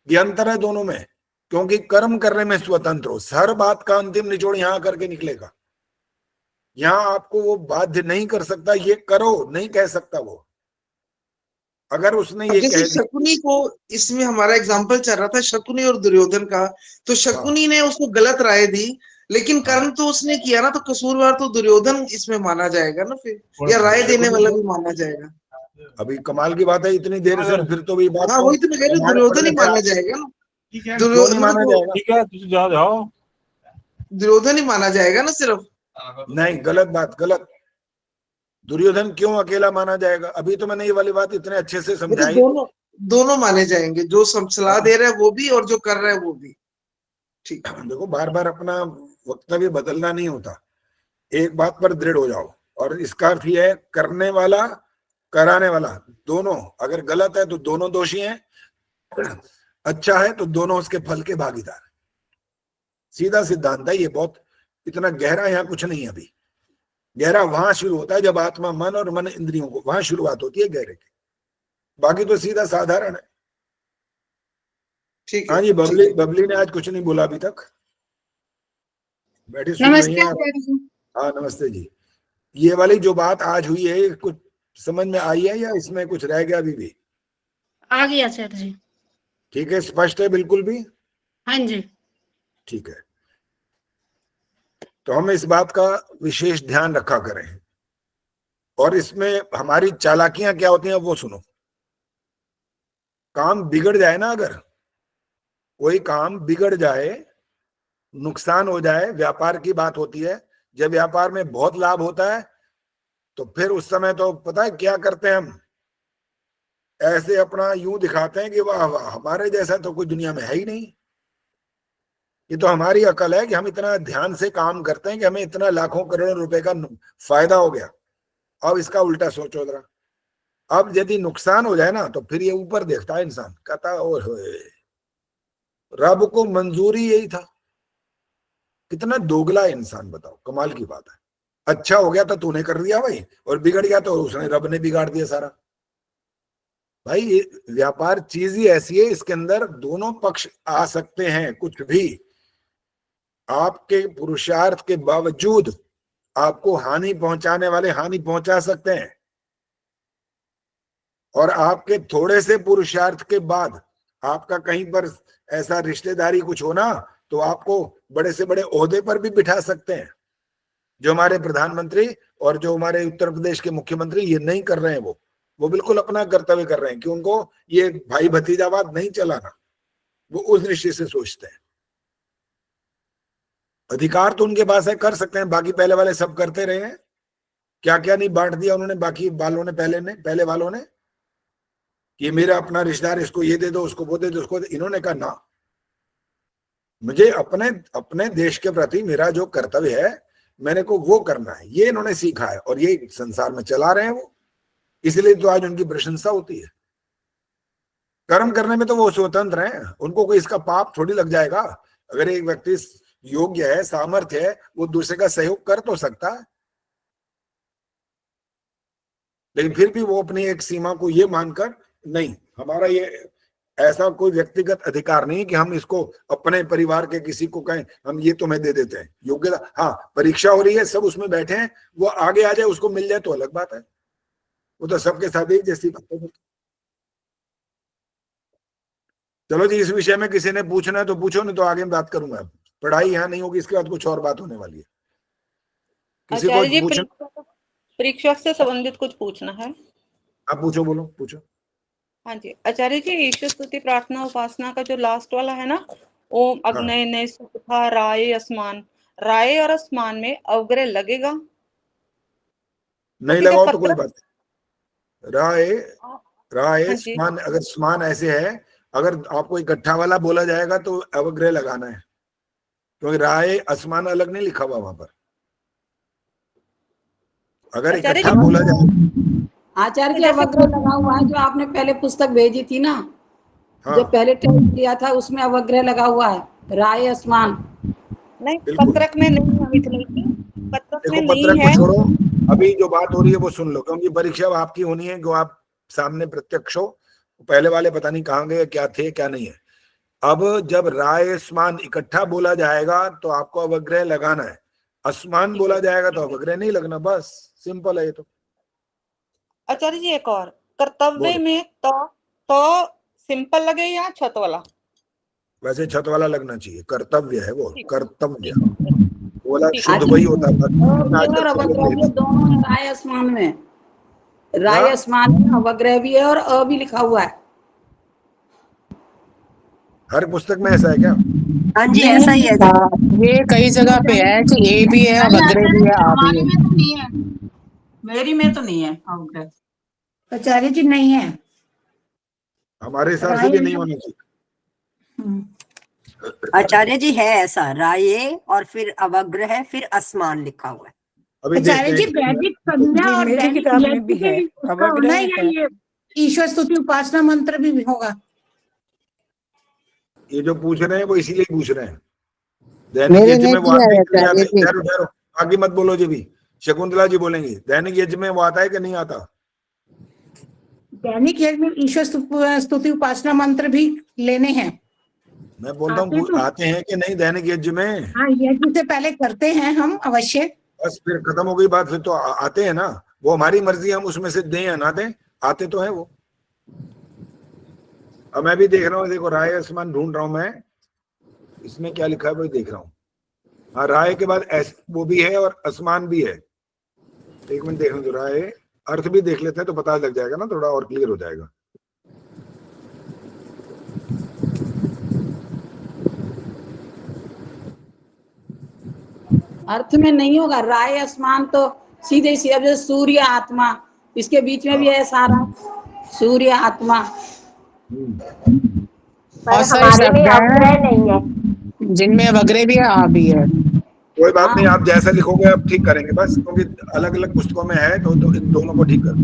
ये अंतर है दोनों में, क्योंकि कर्म करने में स्वतंत्र हो। हर बात का अंतिम निचोड़ यहां करके निकलेगा। यहां आपको वो बाध्य नहीं कर सकता, ये करो नहीं कह सकता वो। अगर उसने ये जैसे शकुनी को, इसमें हमारा एग्जाम्पल चल रहा था शकुनी और दुर्योधन का, तो शकुनी ने उसको गलत राय दी, लेकिन कर्म तो उसने किया ना, तो कसूरवार तो दुर्योधन इसमें माना जाएगा ना फिर, या राय देने वाला भी माना जाएगा। अभी कमाल की बात है, इतनी देर से फिर तो भी बात, वही तो मैं कह रहा हूं, दुर्योधन ही माना जाएगा ना। दुर्योधन माना जाएगा, ठीक है, दुर्योधन ही माना जाएगा ना सिर्फ। नहीं, गलत बात, गलत। दुर्योधन क्यों अकेला माना जाएगा? अभी तो मैंने ये वाली बात इतने अच्छे से समझाई। दोनों माने जाएंगे, जो सलाह दे रहा है वो भी और जो कर रहा है वो भी। ठीक, देखो बार बार अपना वक्तव्य बदलना नहीं होता, एक बात पर दृढ़ हो जाओ। और इसका अर्थ यह है करने वाला कराने वाला दोनों अगर गलत है तो दोनों दोषी हैं, अच्छा है तो दोनों उसके फल के भागीदार। सीधा सिद्धांत है ये, बहुत इतना गहरा यहाँ कुछ नहीं है। अभी गहरा वहां शुरू होता है जब आत्मा मन और मन इंद्रियों को, वहां शुरुआत होती है गहरे की। बाकी तो सीधा साधारण है। ठीक है। हाँ जी, बबली ने आज कुछ नहीं बोला अभी तक, बैठी सुन रही है। हाँ नमस्ते जी। ये वाली जो बात आज हुई है कुछ समझ में आई है या इसमें कुछ रह गया? अभी भी आ गया सर जी। ठीक है, स्पष्ट है बिल्कुल भी? हाँ जी। ठीक है, तो हम इस बात का विशेष ध्यान रखा करें। और इसमें हमारी चालाकियां क्या होती हैं वो सुनो। काम बिगड़ जाए ना, अगर कोई काम बिगड़ जाए, नुकसान हो जाए, व्यापार की बात होती है, जब व्यापार में बहुत लाभ होता है तो फिर उस समय तो पता है क्या करते हैं हम, ऐसे अपना यूं दिखाते हैं कि वाह वाह हमारे जैसा तो कोई दुनिया में है ही नहीं। ये तो हमारी अकल है कि हम इतना ध्यान से काम करते हैं कि हमें इतना लाखों करोड़ों रुपए का फायदा हो गया। अब इसका उल्टा सोचो जरा, अब यदि नुकसान हो जाए ना तो फिर ये ऊपर देखता है इंसान, कहता है ओए रब को मंजूरी यही था। कितना दोगला इंसान, बताओ, कमाल की बात है। अच्छा हो गया तो तूने कर दिया भाई, और बिगड़ गया तो उसने, रब ने बिगाड़ दिया सारा। भाई ये व्यापार चीज ही ऐसी है, इसके अंदर दोनों पक्ष आ सकते हैं। कुछ भी आपके पुरुषार्थ के बावजूद आपको हानि पहुंचाने वाले हानि पहुंचा सकते हैं, और आपके थोड़े से पुरुषार्थ के बाद आपका कहीं पर ऐसा रिश्तेदारी कुछ होना तो आपको बड़े से बड़े ओहदे पर भी बिठा सकते हैं। जो हमारे प्रधानमंत्री और जो हमारे उत्तर प्रदेश के मुख्यमंत्री ये नहीं कर रहे हैं, वो बिल्कुल अपना कर्तव्य कर रहे हैं कि उनको ये भाई भतीजावाद नहीं चलाना, वो उस दृष्टि से सोचते हैं। अधिकार तो उनके पास है, कर सकते हैं, बाकी पहले वाले सब करते रहे हैं। क्या क्या नहीं बांट दिया उन्होंने बाकी वालों ने, पहले वालों ने, कि मेरा अपना रिश्तेदार, इसको ये दे दो, उसको वो दे दो, उसको इन्होंने कहा ना, मुझे अपने देश के प्रति मेरा जो कर्तव्य है मैंने को वो करना है। ये इन्होंने सीखा है और ये संसार में चला रहे हैं वो, इसलिए तो आज उनकी प्रशंसा होती है। कर्म करने में तो वो स्वतंत्र हैं, उनको कोई इसका पाप थोड़ी लग जाएगा। अगर एक व्यक्ति योग्य है, सामर्थ्य है, वो दूसरे का सहयोग कर तो सकता है, लेकिन फिर भी वो अपनी एक सीमा को ये मानकर, नहीं हमारा ये ऐसा कोई व्यक्तिगत अधिकार नहीं कि हम इसको अपने परिवार के किसी को कहें हम ये तुम्हें दे देते हैं। योग्यता, हाँ परीक्षा हो रही है, सब उसमें बैठे हैं, वो आगे आ जाए उसको मिल जाए तो अलग बात है, वो तो सबके साथ एक जैसी बात है। चलो जी, इस विषय में किसी ने पूछना है तो पूछो, नहीं तो आगे बात करूंगा। पढ़ाई यहाँ नहीं होगी, इसके बाद कुछ और बात होने वाली है। किसी को पूछना, परीक्षा से संबंधित कुछ पूछना है? आप पूछो, बोलो पूछो। हाँ जी आचार्य जी, ईश्वर स्तुति प्रार्थना उपासना का जो लास्ट वाला है ना, ओम अग्नय नय सुखा राय असमान, राय और असमान में अवग्रह लगेगा? नहीं लगाओ तो कोई बात नहीं। राय समान, अगर समान ऐसे है, अगर आपको इकट्ठा वाला बोला जाएगा तो अवग्रह लगाना है, क्योंकि राय असमान अलग नहीं लिखा हुआ वहां पर। अगर इकट्ठा बोला जाए, आचार्य जी अवग्रह लगा हुआ है, जो आपने पहले पुस्तक भेजी थी ना, हाँ। जो पहले टेस्ट किया था उसमें अवग्रह लगा हुआ है, राय असमान। नहीं पत्रक में नहीं है, पत्रक में नहीं पत्रक है। को छोड़ो, अभी जो बात हो रही है वो सुन लो, क्योंकि परीक्षा आपकी होनी है, जो आप सामने प्रत्यक्ष हो। पहले वाले पता नहीं कहाँ गए, क्या थे क्या नहीं है। अब जब राय असमान इकट्ठा बोला जाएगा तो आपको अवग्रह लगाना है, असमान बोला जाएगा तो अवग्रह नहीं लगना, बस सिंपल है ये तो। आचार्य जी एक और, कर्तव्य में तो सिंपल लगे या छत वाला? वैसे छत वाला लगना चाहिए, कर्तव्य है वो, कर्तव्य बोला शुद्ध वही होता है। दोनों है राय आसमान में, राय आसमान में अवग्रह भी है और अ भी लिखा हुआ है। हर पुस्तक में ऐसा है क्या? हाँ जी ऐसा ही है। ये कई जगह पे है कि ए भी है, अवग्रह भी है, आ भी है। मेरी में तो नहीं है अवग्रह। आचार्य जी नहीं है, हमारे हिसाब से भी नहीं होना चाहिए। आचार्य जी है ऐसा, राये और फिर अवग्रह फिर आसमान लिखा हुआ है। आचार्य जी वैदिक संध्या और वैदिक किताब में भी है अवग्रह है। ये ईश्वर स्तुति उपासना मंत्र भी होगा। ये जो पूछ रहे हैं वो इसीलिए पूछ रहे हैं। दैनिक यज्ञ में वो आता, आगे मत बोलो जी भी, शकुंतला जी बोलेंगी। दैनिक यज्ञ में वो आता है कि नहीं आता? दैनिक यज्ञ में ईश्वर स्तुति उपासना मंत्र भी लेने हैं। मैं बोलता हूँ आते हैं कि नहीं दैनिक यज्ञ में? हाँ, यज्ञ से पहले करते हैं हम अवश्य। बस फिर खत्म हो गई बात, फिर तो आते हैं ना। वो हमारी मर्जी, हम उसमें से दें या ना दें, आते तो है वो। अब मैं भी देख रहा हूँ, देखो राय आसमान ढूंढ रहा हूँ मैं, इसमें क्या लिखा है वही देख रहा हूँ। हाँ, राय के बाद वो भी है और आसमान भी है। एक मिनट देख लो, राय अर्थ भी देख लेते हैं तो पता लग जाएगा ना, थोड़ा और क्लियर हो जाएगा। अर्थ में नहीं होगा, राय आसमान तो सीधे सी, अब जैसे सूर्य आत्मा, इसके बीच में भी है सारा, सूर्य आत्मा। बहुत सारे शब्द हैं जिनमें वगैरह भी है, आ भी है। कोई बात नहीं, आप जैसा लिखोगे आप ठीक करेंगे बस, क्योंकि अलग अलग पुस्तकों में है तो इन दोनों को ठीक कर।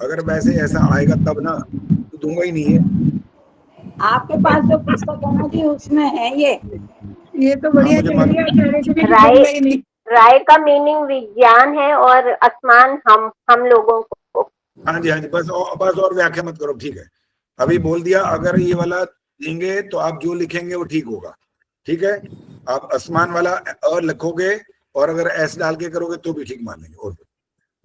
अगर वैसे ऐसा आएगा तब ना, तो दूंगा ही नहीं है। आपके पास जो पुस्तक है ना जी, उसमें है ये तो बढ़िया राय का मीनिंग विज्ञान है और आसमान हम लोगों को। हाँ जी, बस और व्याख्या मत करो, ठीक है। अभी बोल दिया, अगर ये वाला देंगे तो आप जो लिखेंगे वो ठीक होगा, ठीक है। आप आसमान वाला और लिखोगे और अगर एस डाल के करोगे तो भी ठीक मान लेंगे। और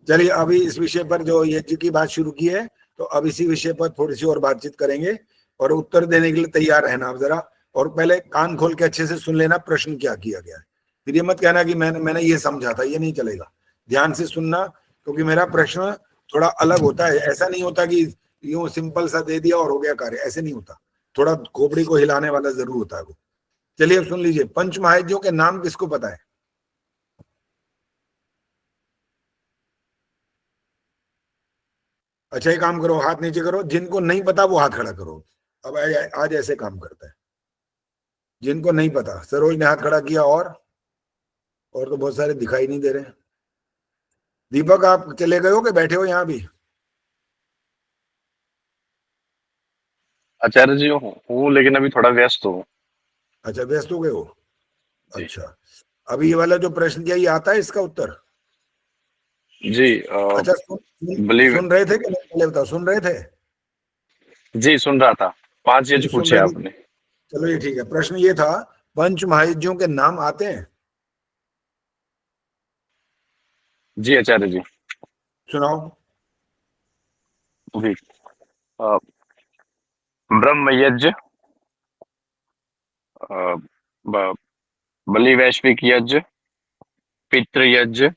चलिए, अभी इस विषय पर जो यज्ञ की बात शुरू की है, तो अब इसी विषय पर थोड़ी सी और बातचीत करेंगे और उत्तर देने के लिए तैयार रहना आप जरा। और पहले कान खोल के अच्छे से सुन लेना प्रश्न क्या किया गया है। फिर ये मत कहना कि मैंने ये समझा था, ये नहीं चलेगा। ध्यान से सुनना, क्योंकि मेरा प्रश्न थोड़ा अलग होता है। ऐसा नहीं होता कि यूं सिंपल सा दे दिया और हो गया कार्य, ऐसे नहीं होता। थोड़ा खोपड़ी को हिलाने वाला जरूर होता है वो। चलिए अब सुन लीजिए, पंच महायज्ञों के नाम किसको पता है? अच्छा, एक काम करो, हाथ नीचे करो। जिनको नहीं पता वो हाथ खड़ा करो। अब आज ऐसे काम करता है, जिनको नहीं पता। सरोज ने हाथ खड़ा किया, और तो बहुत सारे दिखाई नहीं दे रहे। दीपक, आप चले गए हो कि बैठे हो यहाँ भी? आचार्य जी हूँ, लेकिन अभी थोड़ा व्यस्त हूँ। अच्छा, व्यस्त हो गए हो। अच्छा, अभी ये वाला जो प्रश्न किया, ये आता है इसका उत्तर? जी। अच्छा, सुन रहे थे कि नहीं? पहले बताओ, सुन रहे थे? जी, सुन रहा था। 5 यज्ञ पूछे आपने। चलो ये ठीक है। प्रश्न ये था, पंच महायज्ञों के नाम आते हैं? जी आचार्य जी। सुनाओ। जी, ब्रह्म यज्ञ, बलि वैश्विक यज्ञ, पितृ यज्ञ,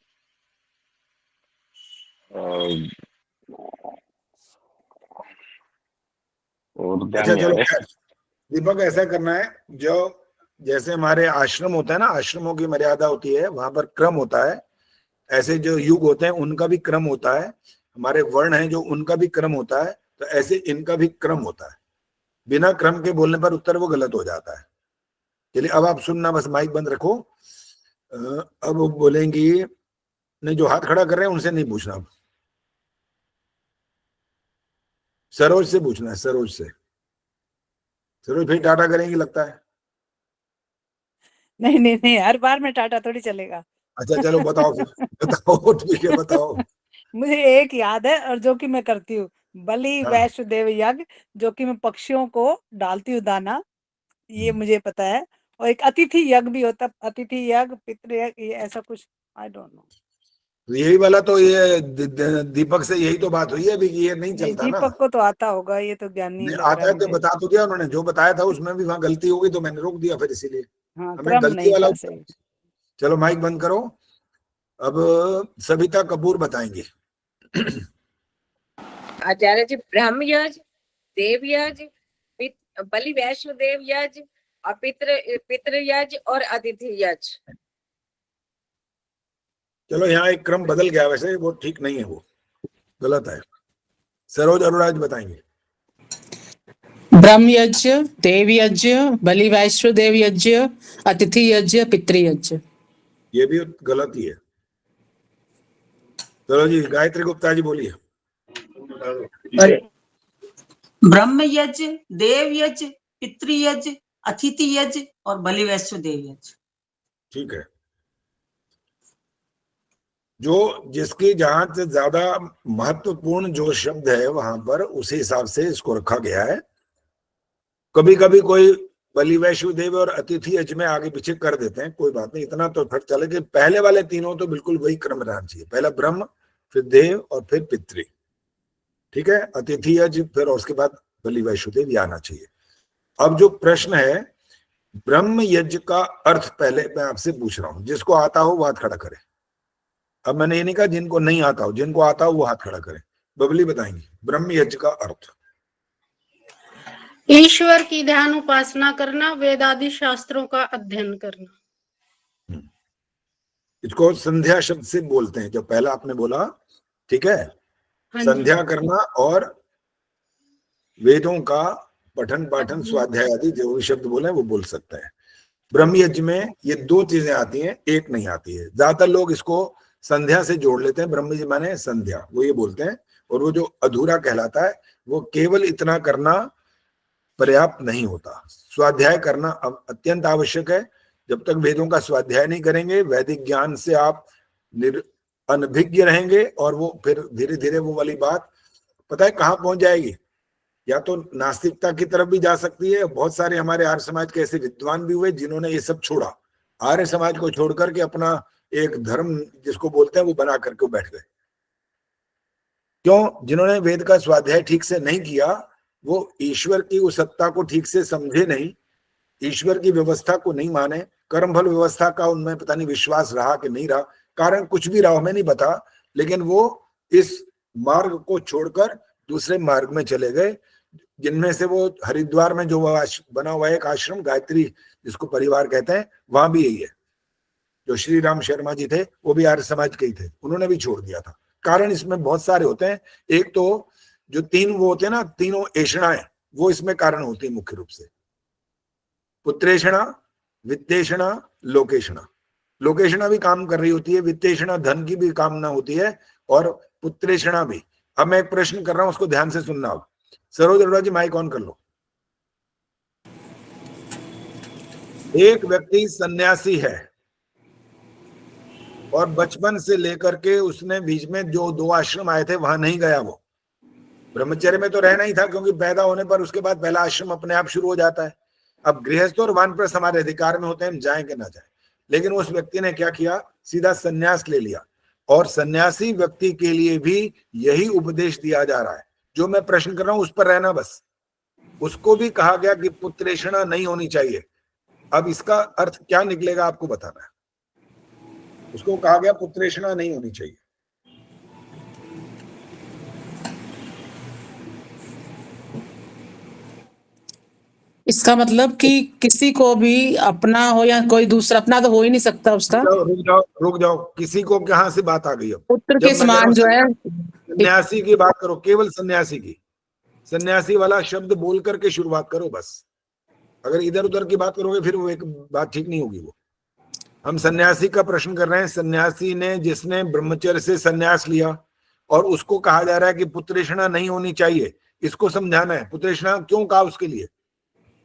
और अच्छा चलो, दीपक ऐसा करना है, जो जैसे हमारे आश्रम होता है ना, आश्रमों की मर्यादा होती है, वहां पर क्रम होता है। ऐसे जो युग होते हैं उनका भी क्रम होता है। हमारे वर्ण हैं जो, उनका भी क्रम होता है। तो ऐसे इनका भी क्रम होता है। बिना क्रम के बोलने पर उत्तर वो गलत हो जाता है। चलिए अब आप सुनना, बस माइक बंद रखो। अब वो बोलेंगी नहीं, जो हाथ खड़ा कर रहे हैं उनसे नहीं पूछना, अब सरोज से पूछना है। सरोज से। सरोज फिर टाटा करेंगी लगता है। नहीं नहीं नहीं, हर बार में टाटा थोड़ी चलेगा। अच्छा चलो बताओ फिर, बताओ ठीक है, बताओ। मुझे एक याद है, और जो कि मैं करती हूँ, बलि वैश्व देव यज्ञ, जो कि मैं पक्षियों को डालती हूँ दाना, ये मुझे पता है। और एक अतिथि यज्ञ भी होता है, अतिथि यज्ञ, पितृ यज्ञ, ये ऐसा कुछ, आई डोंट नो। यही वाला तो, ये दीपक से यही तो बात हुई है अभी कि ये नहीं चलता ना। दीपक को तो आता होगा, ये तो ज्ञान नहीं लग रहा आता है तो बता तो दिया उन्होंने। जो बताया था उसमें भी वहां गलती हो गई तो मैंने रोक दिया फिर, इसीलिए हमें गलती वाला। चलो माइक बंद करो। अब सविता कपूर बताएंगे। आचार्य जी, ब्रह्म यज्ञ, देव यज्ञ, बलि वैश्व देव यज्ञ और पितृ यज्ञ और अतिथि यज्ञ। चलो यहाँ एक क्रम बदल गया, वैसे वो ठीक नहीं है, वो गलत है। सरोज अरुराज बताएंगे। ब्रह्म यज्ञ, देव यज्ञ, बलि वैश्व देव यज्ञ, अतिथि यज्ञ, पितृ यज्ञ। ये भी गलत ही है। चलो जी, गायत्री गुप्ता जी बोलिए। ब्रह्म यज्ञ, देव यज्ञ, पितृ यज्ञ, अतिथि यज्ञ और बलि वैश्व देव यज्ञ। ठीक है। जो जिसकी जहां से ज्यादा महत्वपूर्ण जो शब्द है वहां पर उसी हिसाब से इसको रखा गया है। कभी कभी कोई बलि वैश्व देव और अतिथि यज्ञ में आगे पीछे कर देते हैं, कोई बात नहीं, इतना तो फर्क चले कि पहले वाले तीनों तो बिल्कुल वही क्रम रहना चाहिए। पहला ब्रह्म, फिर देव और फिर पितृ, ठीक है, अतिथि यज्ञ, फिर उसके बाद बलि वैश्व देव, ये आना चाहिए। अब जो प्रश्न है ब्रह्म यज्ञ का अर्थ पहले मैं आपसे पूछ रहा हूं, जिसको आता हो वो हाथ खड़ा करे। अब मैंने ये नहीं कहा जिनको नहीं आता हो, जिनको आता हो वो हाथ खड़ा करे। बबली बताएंगी ब्रह्म यज्ञ का अर्थ। ईश्वर की ध्यान उपासना करना, वेदादि शास्त्रों का अध्ययन करना। इसको संध्या शब्द से बोलते हैं, जो पहला आपने बोला, ठीक है। संध्या करना और वेदों का पठन पाठन स्वाध्याय आदि जो भी शब्द बोले वो बोल सकते हैं। ब्रह्म यज्ञ में ये दो चीजें आती हैं, एक नहीं आती है। ज्यादातर लोग इसको संध्या से जोड़ लेते हैं, ब्रह्म यज्ञ माने संध्या, वो ये बोलते हैं। और वो जो अधूरा कहलाता है वो केवल इतना करना पर्याप्त नहीं होता, स्वाध्याय करना अत्यंत आवश्यक है। जब तक वेदों का स्वाध्याय नहीं करेंगे, वैदिक ज्ञान से आप अनभिज्ञ रहेंगे, और वो फिर धीरे धीरे वो वाली बात पता है कहाँ पहुंच जाएगी, या तो नास्तिकता की तरफ भी जा सकती है। बहुत सारे हमारे आर्य समाज के ऐसे विद्वान भी हुए जिन्होंने ये सब छोड़ा, आर्य समाज को छोड़ करके अपना एक धर्म जिसको बोलते हैं वो बना करके बैठ गए। क्यों? जिन्होंने वेद का स्वाध्याय ठीक से नहीं किया, वो ईश्वर की उस सत्ता को ठीक से समझे नहीं, ईश्वर की व्यवस्था को नहीं माने, कर्म फल व्यवस्था का उनमें पता नहीं विश्वास रहा कि नहीं रहा, कारण कुछ भी रहा हमें नहीं पता, लेकिन वो इस मार्ग को छोड़कर दूसरे मार्ग में चले गए, जिनमें से वो हरिद्वार में जो बना हुआ एक आश्रम गायत्री जिसको परिवार कहते हैं, वहां भी यही है। जो श्री राम शर्मा जी थे वो भी आर्य समाज के ही थे, उन्होंने भी छोड़ दिया था। कारण इसमें बहुत सारे होते हैं। एक तो जो तीन वो होते हैं ना, तीनों ऐषणाएं, वो इसमें कारण होती है मुख्य रूप से। पुत्रेषणा, वित्तेषणा, लोकेषणा। लोकेषणा भी काम कर रही होती है, वित्तेषणा धन की भी कामना होती है, और पुत्रेषणा भी। अब मैं एक प्रश्न कर रहा हूं, उसको ध्यान से सुनना। अब सरोज अरोड़ा जी माइक ऑन कर लो। एक व्यक्ति सन्यासी है और बचपन से लेकर के उसने बीच में जो दो आश्रम आए थे वहां नहीं गया। वो ब्रह्मचर्य में तो रहना ही था, क्योंकि पैदा होने पर उसके बाद पहला आश्रम अपने आप शुरू हो जाता है। अब गृहस्थ और वानप्रस्थ हमारे अधिकार में होते हैं, हम जाएं कि ना जाएं। लेकिन उस व्यक्ति ने क्या किया, सीधा सन्यास ले लिया। और सन्यासी व्यक्ति के लिए भी यही उपदेश दिया जा रहा है। जो मैं प्रश्न कर रहा हूं उस पर रहना बस। उसको भी कहा गया कि पुत्रेषणा नहीं होनी चाहिए। अब इसका अर्थ क्या निकलेगा आपको बताना है। उसको कहा गया पुत्रेषणा नहीं होनी चाहिए। इसका मतलब कि किसी को भी अपना हो या कोई दूसरा, अपना तो हो ही नहीं सकता उसका। रुक जाओ, किसी को कहां से बात आ गई? अब पुत्र के समान जो है, सन्यासी की बात करो, केवल सन्यासी की। सन्यासी वाला शब्द बोल करके शुरुआत करो बस। अगर इधर उधर की बात करोगे फिर वो एक बात ठीक नहीं होगी। वो हम सन्यासी का प्रश्न कर रहे हैं। सन्यासी ने, जिसने ब्रह्मचर्य से सन्यास लिया और उसको कहा जा रहा है कि पुत्रेषणा नहीं होनी चाहिए, इसको समझाना है। पुत्रेषणा क्यों कहा उसके लिए,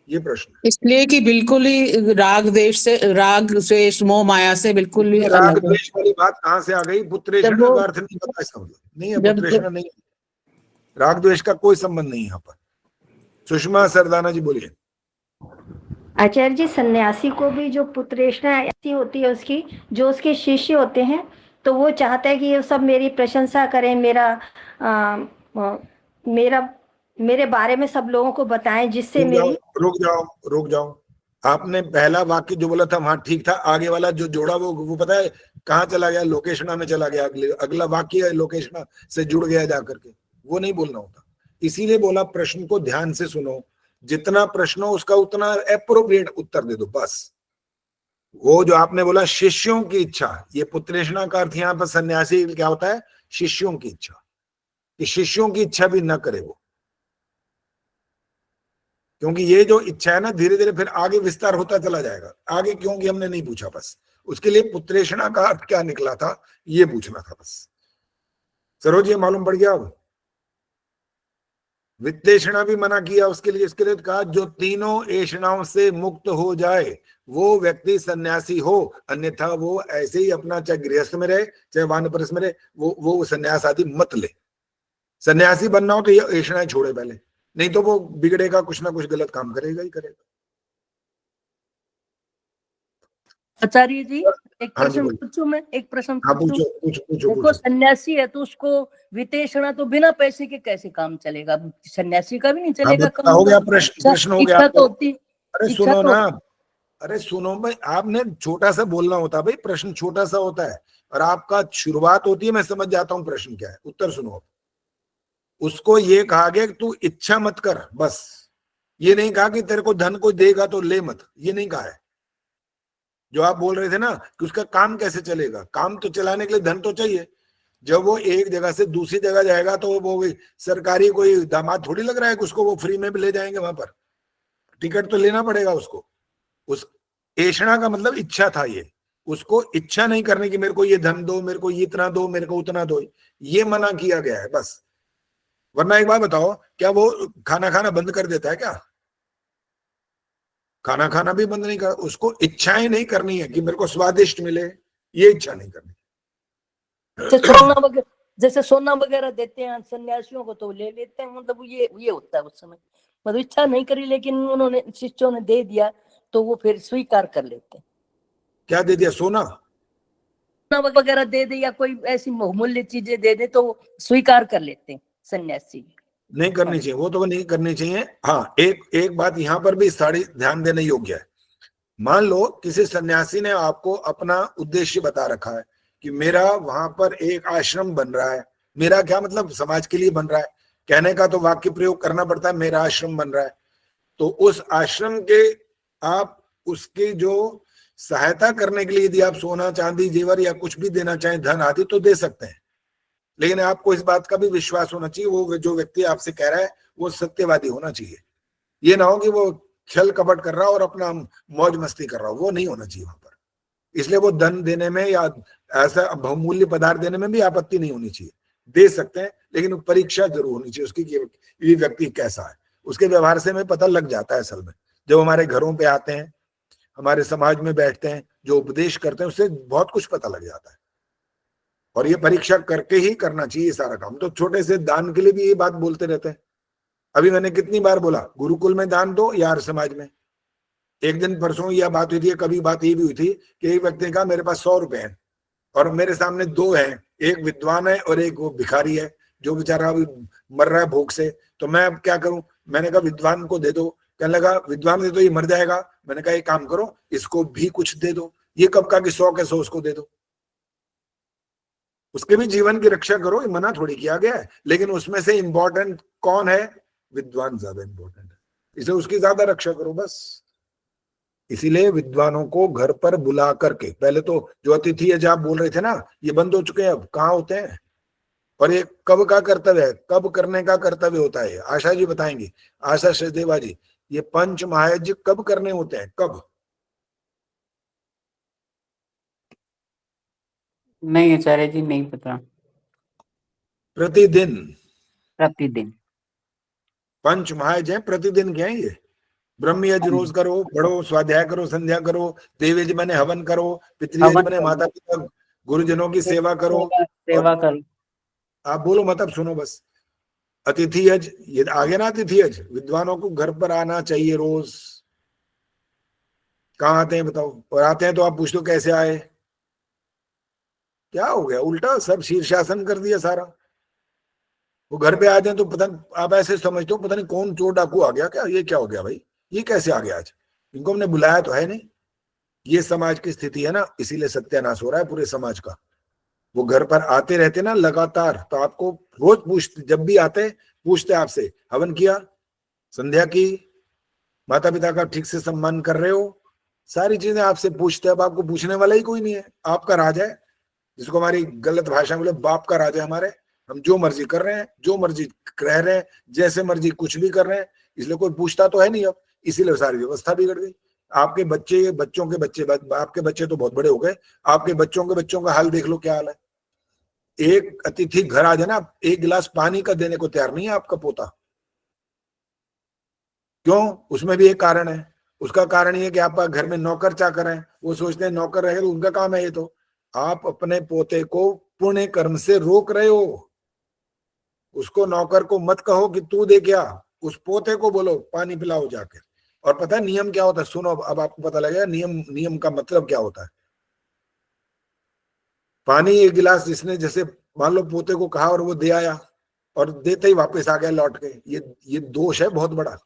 ये प्रश्न। इसलिए कि बिल्कुल ही राग द्वेष से, राग द्वेष मोह माया से बिल्कुल ही राग द्वेष वाली बात कहां से आ गई? पुत्रेषणा का अर्थ नहीं पता, इसका मतलब नहीं है। पुत्रेषणा नहीं, राग द्वेष का कोई संबंध नहीं यहाँ पर। सुषमा सरदाना जी बोलिए। आचार्य जी, सन्यासी को भी जो पुत्रेषणा ऐसी होती है उसकी, जो उसके शिष्य होते हैं, तो वो चाहता है कि ये सब मेरी प्रशंसा करें, मेरे बारे में सब लोगों को बताएं, जिससे मेरी। रुक जाओ। आपने पहला वाक्य जो बोला था वहां ठीक था, आगे वाला जो जोड़ा वो पता है कहाँ चला गया? लोकेषणा में चला गया। अगला वाक्य लोकेषणा से जुड़ गया जाकर के, वो नहीं बोलना होता। इसीलिए बोला प्रश्न को ध्यान से सुनो, जितना प्रश्न हो उसका उतना एप्रोप्रिएट उत्तर दे दो बस। वो जो आपने बोला शिष्यों की इच्छा, ये पुत्रेषणा का अर्थ यहाँ पर सन्यासी क्या होता है? शिष्यों की इच्छा, कि शिष्यों की इच्छा भी न करे वो। क्योंकि ये जो इच्छा है ना, धीरे धीरे फिर आगे विस्तार होता चला जाएगा। आगे क्योंकि हमने नहीं पूछा, बस उसके लिए पुत्रेषणा का अर्थ क्या निकला था ये पूछना था बस। सरोज ये मालूम पड़ गया। अब वित्तेषणा भी मना किया उसके लिए। इसके लिए कहा जो तीनों ऐषणाओं से मुक्त हो जाए वो व्यक्ति सन्यासी हो, अन्यथा वो ऐसे ही अपना चाहे गृहस्थ में रहे चाहे वानप्रस्थ में रहे, वो सन्यास आदि मत ले। सन्यासी बनना हो तो ये ऐषणाएं छोड़े पहले, नहीं तो वो बिगड़ेगा, कुछ ना कुछ गलत काम करेगा ही करेगा। आचार्य जी, एक प्रश्न पूछूं मैं? एक प्रश्न पूछूं? देखो, सन्यासी है तो उसको वित्तेषणा तो बिना पैसे के कैसे काम चलेगा? सन्यासी का भी नहीं चलेगा काम। हो गया प्रश्न हो गया। तो होती, अरे सुनो ना, अरे सुनो भाई, आपने छोटा सा बोलना होता है भाई, प्रश्न छोटा सा होता है और आपका शुरुआत होती है, मैं समझ जाता हूं प्रश्न क्या है, उत्तर सुनो। उसको ये कहा गया कि तू इच्छा मत कर, बस। ये नहीं कहा कि तेरे को धन कोई देगा तो ले मत, ये नहीं कहा है। जो आप बोल रहे थे ना कि उसका काम कैसे चलेगा, काम तो चलाने के लिए धन तो चाहिए। जब वो एक जगह से दूसरी जगह जाएगा तो वो सरकारी कोई दामाद थोड़ी लग रहा है कि उसको वो फ्री में भी ले जाएंगे वहां पर, टिकट तो लेना पड़ेगा उसको। उस ऐषणा का मतलब इच्छा था, ये उसको इच्छा नहीं करने की मेरे को ये धन दो, मेरे को ये इतना दो, मेरे को उतना दो, ये मना किया गया है बस। वरना एक बात बताओ, क्या वो खाना खाना बंद कर देता है क्या? खाना खाना भी बंद नहीं कर, उसको इच्छाएं नहीं करनी है कि मेरे को स्वादिष्ट मिले, ये इच्छा नहीं करनी। जैसे सोना वगैरह देते हैं सन्यासियों को तो ले लेते हैं, मतलब ये होता है उस समय, मतलब इच्छा नहीं करी लेकिन उन्होंने शिष्यों ने दे दिया तो वो फिर स्वीकार कर लेते हैं। क्या दे दिया? सोना वगैरह दे दे या कोई ऐसी बहुमूल्य चीजें दे दे तो स्वीकार कर लेते हैं सन्यासी। नहीं करनी चाहिए, वो तो नहीं करनी चाहिए। हाँ, एक बात यहाँ पर भी सारी ध्यान देने योग्य है। मान लो किसी सन्यासी ने आपको अपना उद्देश्य बता रखा है कि मेरा वहां पर एक आश्रम बन रहा है, मेरा क्या मतलब समाज के लिए बन रहा है, कहने का तो वाक्य प्रयोग करना पड़ता है, मेरा आश्रम बन रहा है। तो उस आश्रम के आप उसके जो सहायता करने के लिए यदि आप सोना चांदी जेवर या कुछ भी देना चाहें, धन आदि, तो दे सकते हैं। लेकिन आपको इस बात का भी विश्वास होना चाहिए वो जो व्यक्ति आपसे कह रहा है वो सत्यवादी होना चाहिए। ये ना हो कि वो छल कपट कर रहा हो और अपना मौज मस्ती कर रहा हो, वो नहीं होना चाहिए वहां पर। इसलिए वो धन देने में या ऐसा बहुमूल्य पदार्थ देने में भी आपत्ति नहीं होनी चाहिए, दे सकते हैं, लेकिन परीक्षा जरूर होनी चाहिए उसकी कि ये व्यक्ति कैसा है। उसके व्यवहार से हमें पता लग जाता है असल में। जब हमारे घरों पे आते हैं, हमारे समाज में बैठते हैं, जो उपदेश करते हैं, उससे बहुत कुछ पता लग जाता है। और ये परीक्षा करके ही करना चाहिए सारा काम। तो छोटे से दान के लिए भी ये बात बोलते रहते हैं। अभी मैंने कितनी बार बोला, गुरुकुल में दान दो या हर समाज में। एक दिन परसों यह बात हुई थी, कभी बात ये भी हुई थी कि एक व्यक्ति ने कहा मेरे पास 100 रुपए हैं और मेरे सामने दो हैं, एक विद्वान है और एक वो भिखारी है जो बेचारा अभी मर रहा है भूख से। तो मैं अब क्या करूं? मैंने कहा विद्वान को दे दो। कहने लगा विद्वान दे दो, ये मर जाएगा। मैंने कहा एक काम करो, इसको भी कुछ दे दो। ये कब कहा कि 100 के 100 उसको दे दो? उसके भी जीवन की रक्षा करो, ये मना थोड़ी किया गया है। लेकिन उसमें से इंपॉर्टेंट कौन है? विद्वान ज्यादा इंपॉर्टेंट है, इसलिए उसकी ज्यादा रक्षा करो बस। इसीलिए विद्वानों को घर पर बुला करके, पहले तो जो अतिथि है जब बोल रहे थे ना, ये बंद हो चुके हैं, अब कहाँ होते हैं। और ये कब का कर्तव्य है, कब करने का कर्तव्य होता है, आशा जी बताएंगी, आशा सचदेवा जी, ये पंच महायज्ञ कब करने होते हैं, कब? नहीं आचार्य जी, नहीं पता। प्रतिदिन। प्रतिदिन पंच महायज्ञ प्रतिदिन के हैं ये। ब्रह्म यज्ञ रोज करो, पढ़ो, स्वाध्याय करो, संध्या करो, देव यज्ञ बने हवन करो, पितृयज्ञ बने माता पिता गुरुजनों की सेवा करो। सेवा करो। आप बोलो मतलब सुनो बस। अतिथि यज्ञ, ये आगे ना, अतिथि यज्ञ विद्वानों को घर पर आना चाहिए रोज। कहाँ आते हैं बताओ? और आते हैं तो आप पूछ लो कैसे आए, क्या हो गया? उल्टा सब शीर्षासन कर दिया सारा। वो घर पे आ जाए तो पता, आप ऐसे समझते हो पता नहीं कौन चोर डाकू आ गया क्या, ये क्या हो गया भाई, ये कैसे आ गया आज? इनको हमने बुलाया तो है नहीं। ये समाज की स्थिति है ना, इसीलिए सत्यानाश हो रहा है पूरे समाज का। वो घर पर आते रहते ना लगातार, तो आपको रोज पूछते, जब भी आते पूछते आपसे, हवन किया, संध्या की, माता पिता का ठीक से सम्मान कर रहे हो, सारी चीजें आपसे पूछते। अब आपको पूछने वाला ही कोई नहीं है, आपका राज है, जिसको हमारी गलत भाषा में बोले बाप का राज है हमारे। हम जो मर्जी कर रहे हैं, जो मर्जी रह रहे हैं, जैसे मर्जी कुछ भी कर रहे हैं, इसलिए कोई पूछता तो है नहीं अब। इसीलिए सारी व्यवस्था बिगड़ गई। आपके बच्चे, बच्चों के बच्चे, आपके बच्चे तो बहुत बड़े हो गए, आपके बच्चों के बच्चों का हाल देख लो क्या हाल है। एक अतिथि घर आ जाए ना, एक गिलास पानी का देने को तैयार नहीं है आपका पोता। क्यों? उसमें भी एक कारण है। उसका कारण ये कि आप घर में नौकर चाकर हैं, वो सोचते हैं नौकर रहे तो उनका काम है। ये तो आप अपने पोते को पुण्य कर्म से रोक रहे हो। उसको, नौकर को मत कहो कि तू दे क्या, उस पोते को बोलो पानी पिलाओ जाकर। और पता है नियम क्या होता है? सुनो, अब आपको पता लगेगा नियम का मतलब क्या होता है। पानी एक गिलास जिसने, जैसे मान लो पोते को कहा और वो दे आया और देते ही वापस आ गया लौट के, ये दोष है बहुत बड़ा।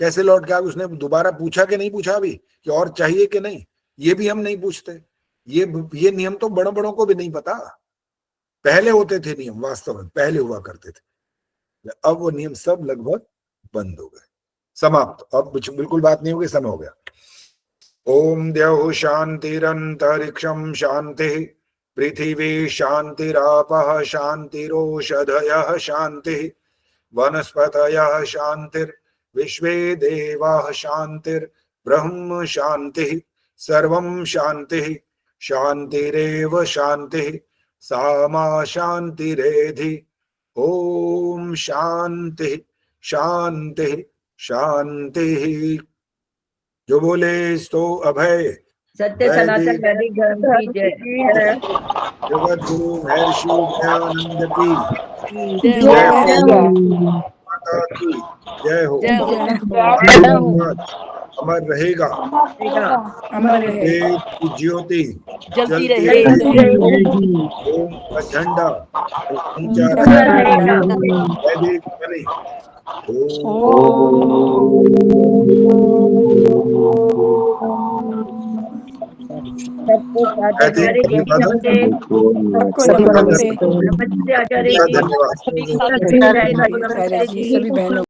कैसे लौट के आ गए, उसने दोबारा पूछा कि नहीं पूछा अभी कि और चाहिए कि नहीं, ये भी हम नहीं पूछते। ये नियम तो बड़ों बड़ों को भी नहीं पता। पहले होते थे नियम, वास्तव में पहले हुआ करते थे, अब वो नियम सब लगभग बंद हो गए, समाप्त। अब बिल्कुल बात नहीं होगी, समय हो गया। ओम द्यौः शांतिरंतरिक्षं शांतिः, पृथिवी शांतिरापः शांतिरोषधयः शांतिः, वनस्पतयः शांतिर्, विश्वे देवाः शांतिर्ब्रह्म शांतिः, सर्वं शांतिः, शांतिरेव शांतिः, सा मा शांतिरेधि। ओम शांति शांति शांति। जो बोले सो अभय। सत्य सनातन वैदिक धर्म की जय। जगत गुरु महर्षि दयानंद की माता की जय हो। अमर रहेगा, अमर रहे, वेद की ज्योति जलती रहेगी, ओम का झंडा ऊंचा रहेगा, वैदिक बने। आचार्य जी नमस्ते। धन्यवाद। सभी बहनों